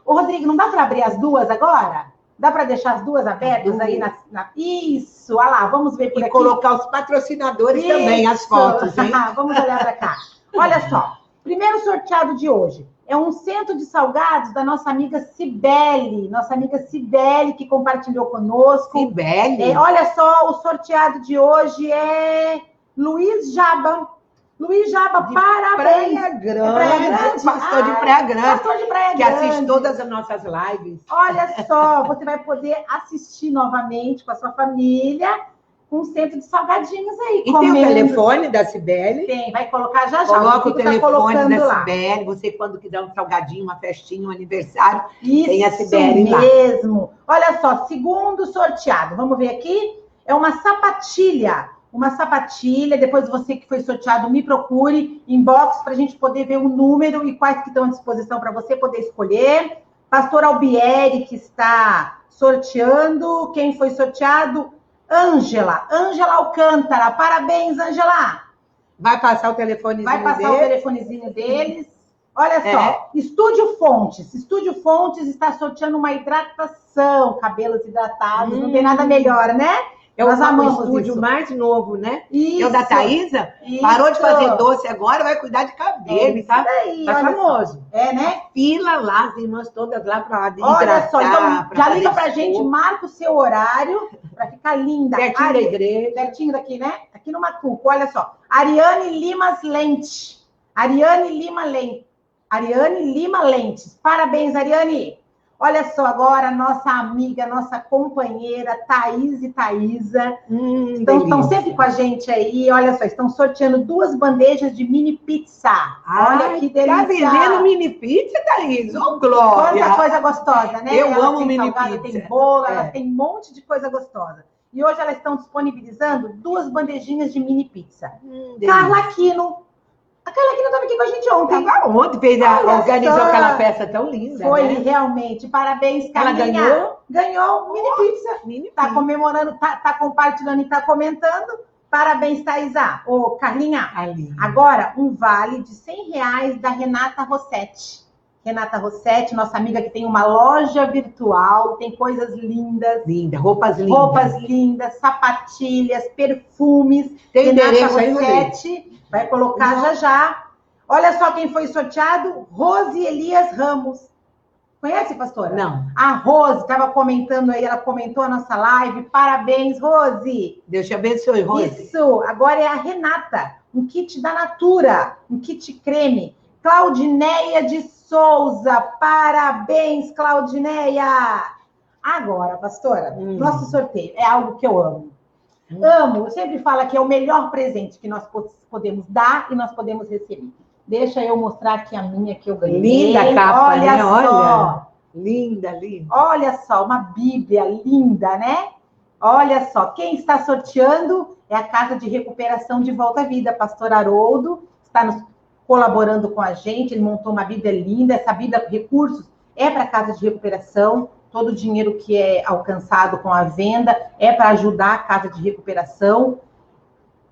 Ô, Rodrigo, não dá para abrir as duas agora? Dá para deixar as duas abertas aí na... Isso, olha lá, vamos ver por E aqui. colocar os patrocinadores também, as fotos, hein? Vamos olhar para cá. Olha só, primeiro sorteado de hoje é um centro de salgados da nossa amiga Cibele. Nossa amiga Cibele, que compartilhou conosco. Cibele. Olha só, o sorteado de hoje é Luiz Jaba. Luiz Jaba, parabéns. Praia Grande, Praia Grande? pastor de Praia Grande, Pastor de Praia que Grande. assiste todas as nossas lives. Olha só, você vai poder assistir novamente com a sua família um centro de salgadinhos aí. E tem o telefone da Cibele? Tem, vai colocar já. Coloca o telefone da lá. Cibele. Você, quando quiser um salgadinho, uma festinha, um aniversário, Isso tem a Cibele lá. mesmo. Olha só, segundo sorteado. Vamos ver aqui? É uma sapatilha. Uma sapatilha. Depois você que foi sorteado, me procure inbox para a gente poder ver o número e quais que estão à disposição para você poder escolher. Pastor Albieri, que está sorteando. Quem foi sorteado? Ângela Alcântara. Parabéns, Ângela. Vai passar o telefonezinho Vai passar dele. o telefonezinho deles. Olha só, Estúdio Fontes está sorteando uma hidratação, cabelos hidratados, não tem nada melhor, né? É o Nós amamos estúdio isso. mais novo, né? Isso. É o da Thaísa. Isso. Parou de fazer doce agora, vai cuidar de cabelo, tá? Daí, Tá olha famoso. só. É, né? Fila lá, as irmãs todas lá para Olha hidratar. só, então já fazer liga pra esforço. gente, marca o seu horário para ficar linda. Pertinho da igreja. Pertinho daqui, né? Aqui no Macuco, olha só. Ariane Limas Lente. Ariane Lima Lentes. Parabéns, Ariane. Olha só, agora nossa amiga, nossa companheira, Thaís e Thaísa, estão sempre com a gente aí. Olha só, estão sorteando 2 bandejas de mini pizza. Olha que delícia. Tá vendendo mini pizza, Thaís? Ô, Glória! Quanta coisa gostosa, né? Eu Elas amo têm mini salgado, pizza. tem bolo, É. elas têm um monte de coisa gostosa. E hoje elas estão disponibilizando 2 bandejinhas de mini pizza. Carla Aquino. A Carla Aquino estava aqui com a gente ontem. Tava ontem, Olha organizou só. aquela festa tão linda, Foi né? realmente. Parabéns, Ela Carlinha. ganhou? Ganhou mini pizza. Mini Tá pizza. comemorando, tá compartilhando e tá comentando. Parabéns, Thaisa. Ô, Carlinha, Ali. agora um vale de R$100 da Renata Rossetti. Renata Rossetti, nossa amiga que tem uma loja virtual, tem coisas lindas. Linda, roupas lindas. Roupas lindas, sapatilhas, perfumes. Tem Renata endereço aí, Rossetti vai colocar já já. Olha só quem foi sorteado, Rose Elias Ramos. Conhece, pastora? Não. A Rose estava comentando aí, ela comentou a nossa live. Parabéns, Rose. Deus te abençoe, Rose. Isso, agora é a Renata, um kit da Natura, um kit creme. Claudineia de Souza, parabéns, Claudineia. Agora, pastora, nosso sorteio é algo que eu amo. Amo, eu sempre falo que é o melhor presente que nós podemos dar e nós podemos receber. Deixa eu mostrar aqui a minha que eu ganhei. Linda a capa, olha né? Só. Olha. Linda, linda. Olha só, uma Bíblia linda, né? Olha só, quem está sorteando é a Casa de Recuperação de Volta à Vida. Pastor Haroldo está nos colaborando com a gente, ele montou uma Bíblia linda. Essa Bíblia com recursos é para a Casa de Recuperação. Todo o dinheiro que é alcançado com a venda é para ajudar a Casa de Recuperação.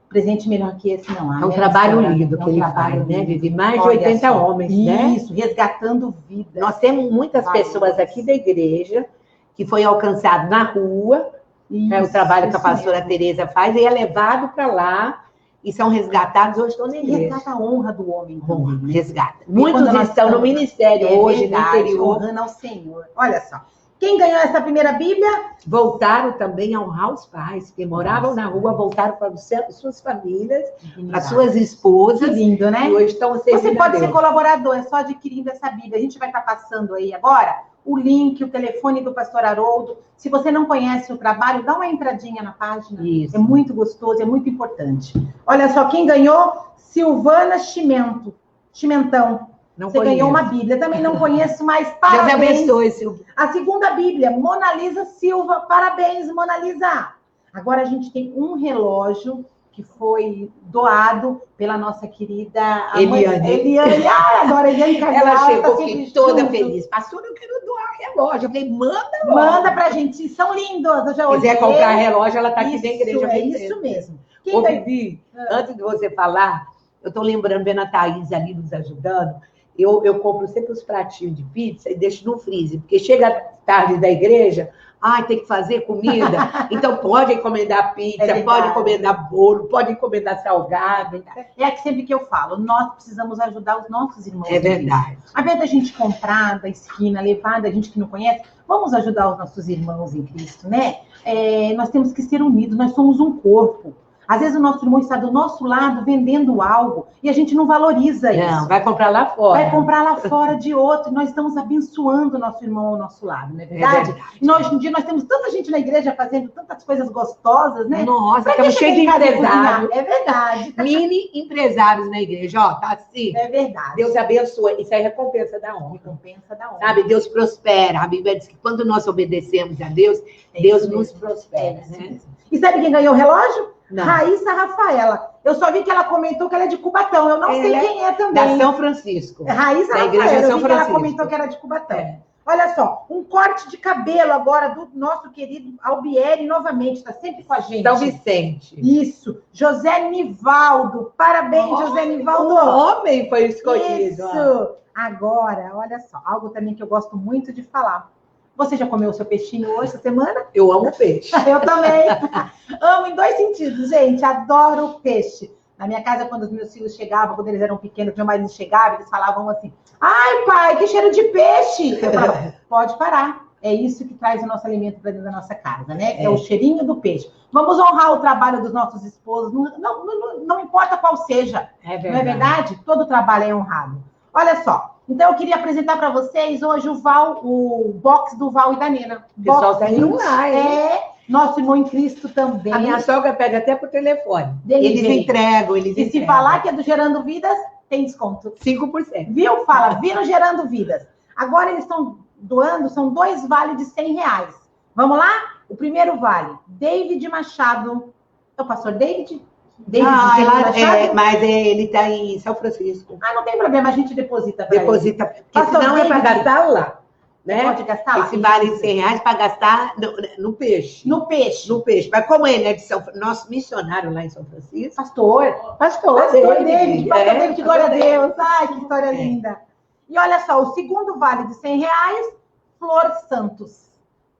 Presente melhor que esse não há. É um trabalho lindo que ele faz, né? Vive mais de 80 homens, né? Isso, resgatando vidas. Nós temos muitas pessoas aqui da igreja que foi alcançado na rua, né, o trabalho que a pastora Tereza faz, e é levado para lá e são resgatados. Hoje estão na igreja. Resgata a honra do homem. Bom, resgata. E Muitos quando nós estão no estamos- ministério hoje, no interior. honrando ao Senhor. Olha só. Quem ganhou essa primeira Bíblia? Voltaram também a honrar os pais, que moravam na rua, voltaram para suas famílias, para suas Que esposas, lindo, né? e hoje estão servindo Você a pode ser Deus. colaborador, é só adquirindo essa Bíblia. A gente vai estar passando aí agora o link, o telefone do pastor Haroldo. Se você não conhece o trabalho, dá uma entradinha na página. Isso. É muito gostoso, é muito importante. Olha só, quem ganhou? Silvana Chimentão. Não Você conheço. ganhou uma Bíblia. Também não conheço, mas Deus parabéns. abençoe, Silvio. A segunda Bíblia, Mona Lisa Silva. Parabéns, Mona Lisa. Agora a gente tem um relógio que foi doado pela nossa querida Eliane. Eliane. Ah, agora Eliane Carvalho. Ela chegou tá aqui sempre toda junto. feliz. Pastor, eu quero doar relógio. Eu falei, manda logo. Manda pra gente. São lindos. Eu já Se olhei. quiser comprar relógio, ela está aqui na igreja. É vendendo. isso mesmo. Ô, Quem vai... Vivi, antes de você falar, eu estou lembrando, vendo a Thaís ali nos ajudando, eu compro sempre os pratinhos de pizza e deixo no freezer, porque chega tarde da igreja, tem que fazer comida, então pode encomendar pizza, É verdade. pode encomendar bolo, pode encomendar salgado. É que sempre que eu falo, nós precisamos ajudar os nossos irmãos. É verdade. Ao invés da gente comprar da esquina, levar da gente que não conhece, vamos ajudar os nossos irmãos em Cristo, né? Nós temos que ser unidos, nós somos um corpo. Às vezes o nosso irmão está do nosso lado vendendo algo e a gente não valoriza isso. Não, vai comprar lá fora. Vai comprar lá fora de outro. Nós estamos abençoando o nosso irmão ao nosso lado, não é verdade? E hoje em dia nós temos tanta gente na igreja fazendo tantas coisas gostosas, né? Nossa, Pra estamos que cheios de chegar em casa e empresários. cozinhar? É verdade. Mini empresários na igreja, ó, tá assim. É verdade. Deus abençoe. Isso é recompensa da honra. Recompensa da honra. Sabe, Deus prospera. A Bíblia diz que quando nós obedecemos a Deus, É Deus isso nos mesmo. prospera, isso né? mesmo. E sabe quem ganhou o relógio? Não. Raíssa Rafaela. Eu só vi que ela comentou que ela é de Cubatão. Eu não sei Ela é quem é Da também. São Francisco. Raíssa Da igreja Rafaela. Eu São vi que ela Francisco. comentou que era de Cubatão. É. Olha só, um corte de cabelo agora do nosso querido Albieri novamente. Está sempre com a gente. São Vicente. Isso. José Nivaldo. Parabéns, José Nivaldo. O homem foi escolhido. ó. Isso. Agora, olha só, algo também que eu gosto muito de falar. Você já comeu o seu peixinho hoje, essa semana? Eu amo peixe. Eu também. Amo em 2 sentidos, gente. Adoro peixe. Na minha casa, quando os meus filhos chegavam, quando eles eram pequenos, meu marido chegava, eles falavam assim: ai, pai, que cheiro de peixe! Eu falava, pode parar. É isso que traz o nosso alimento para dentro da nossa casa, né? É o cheirinho do peixe. Vamos honrar o trabalho dos nossos esposos, não importa qual seja. É Não é verdade? Todo trabalho é honrado. Olha só. Então, eu queria apresentar para vocês hoje o box do Val e da Nena. O pessoal Box tá indo lá, hein? Nosso irmão em Cristo também. A minha sogra pega até por telefone. Eles entregam. E se falar que é do Gerando Vidas, tem desconto. 5%. Viu? Fala, viram Gerando Vidas. Agora eles estão doando, são 2 vales de R$100. Vamos lá? O primeiro vale, David Machado. É o pastor David? Machado? Mas ele está em São Francisco. Não tem problema, a gente deposita para ele. Deposita, porque Pastor senão é para David, gastar lá. Né? Pode gastar lá? Esse vale R$100 para gastar no peixe. No peixe. No peixe. Mas como ele é de nosso missionário lá em São Francisco. Pastor David, David, glória a Deus. Ai, que história linda. E olha só, o segundo vale de R$100, Flor Santos.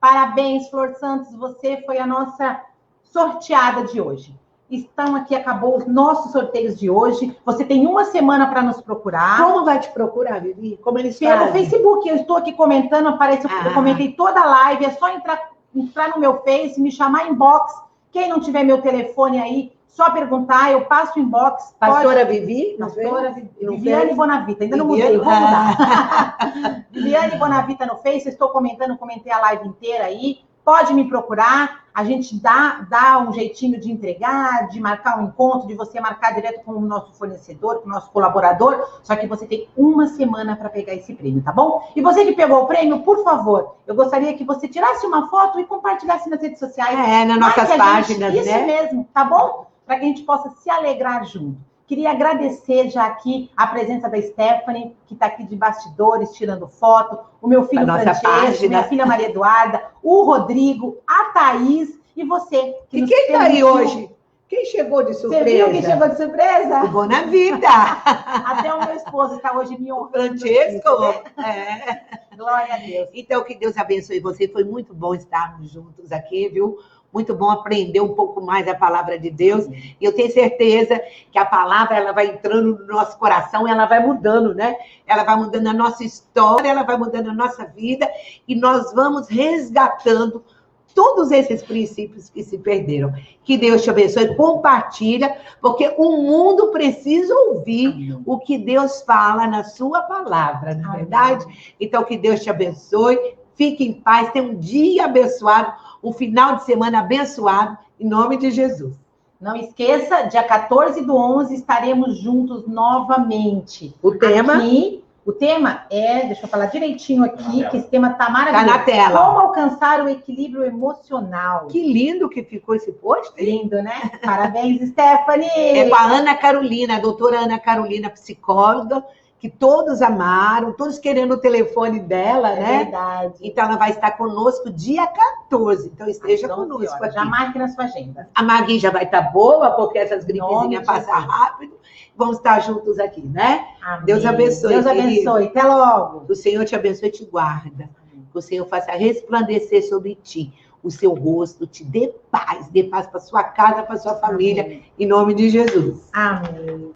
Parabéns, Flor Santos, você foi a nossa sorteada de hoje. Estão aqui, acabou os nossos sorteios de hoje. Você tem 1 semana para nos procurar. Como vai te procurar, Vivi? Como eles Pelo fazem? Facebook, eu estou aqui comentando, eu comentei toda a live, é só entrar no meu Face, me chamar inbox. Quem não tiver meu telefone aí, só perguntar, eu passo inbox. Pastora Vivi? Pastora Viviane Bonavita, ainda não mudei, vou mudar. Viviane Bonavita no Face, estou comentei a live inteira aí. Pode me procurar, a gente dá um jeitinho de entregar, de marcar um encontro, de você marcar direto com o nosso fornecedor, com o nosso colaborador, só que você tem 1 semana para pegar esse prêmio, tá bom? E você que pegou o prêmio, por favor, eu gostaria que você tirasse uma foto e compartilhasse nas redes sociais. Nas nossas páginas, né? Isso mesmo, tá bom? Para que a gente possa se alegrar junto. Queria agradecer já aqui a presença da Stephanie, que está aqui de bastidores, tirando foto, o meu filho Francesco, minha filha Maria Eduarda, o Rodrigo, a Thaís e você. E quem está aí hoje? Quem chegou de surpresa? Você viu quem chegou de surpresa? O Bonavita. Até o meu esposo está hoje me honrando. Francesco. Glória a Deus. Então, que Deus abençoe você. Foi muito bom estarmos juntos aqui, viu? Muito bom aprender um pouco mais a palavra de Deus. E eu tenho certeza que a palavra ela vai entrando no nosso coração e ela vai mudando, né? Ela vai mudando a nossa história, ela vai mudando a nossa vida e nós vamos resgatando todos esses princípios que se perderam. Que Deus te abençoe. Compartilha, porque o mundo precisa ouvir o que Deus fala na sua palavra, não é verdade? Então, que Deus te abençoe. Fique em paz. Tenha um dia abençoado. Um final de semana abençoado, em nome de Jesus. Não esqueça, dia 14/11 estaremos juntos novamente. O tema é, deixa eu falar direitinho aqui, que esse tema está maravilhoso. Está na tela. Como alcançar o equilíbrio emocional. Que lindo que ficou esse post. Lindo, né? Parabéns, Stephanie. É com a Ana Carolina, a doutora Ana Carolina, psicóloga, que todos amaram, todos querendo o telefone dela, né? Verdade. Então, ela vai estar conosco dia 14. Então, esteja conosco aqui. Já marque na sua agenda. A Magui já vai estar boa, porque essas gripezinhas passam rápido. Vamos estar juntos aqui, né? Amém. Deus abençoe. Deus abençoe. Até logo. O Senhor te abençoe e te guarda. Que o Senhor faça resplandecer sobre ti o seu rosto, te dê paz para sua casa, para sua família, em nome de Jesus. Amém.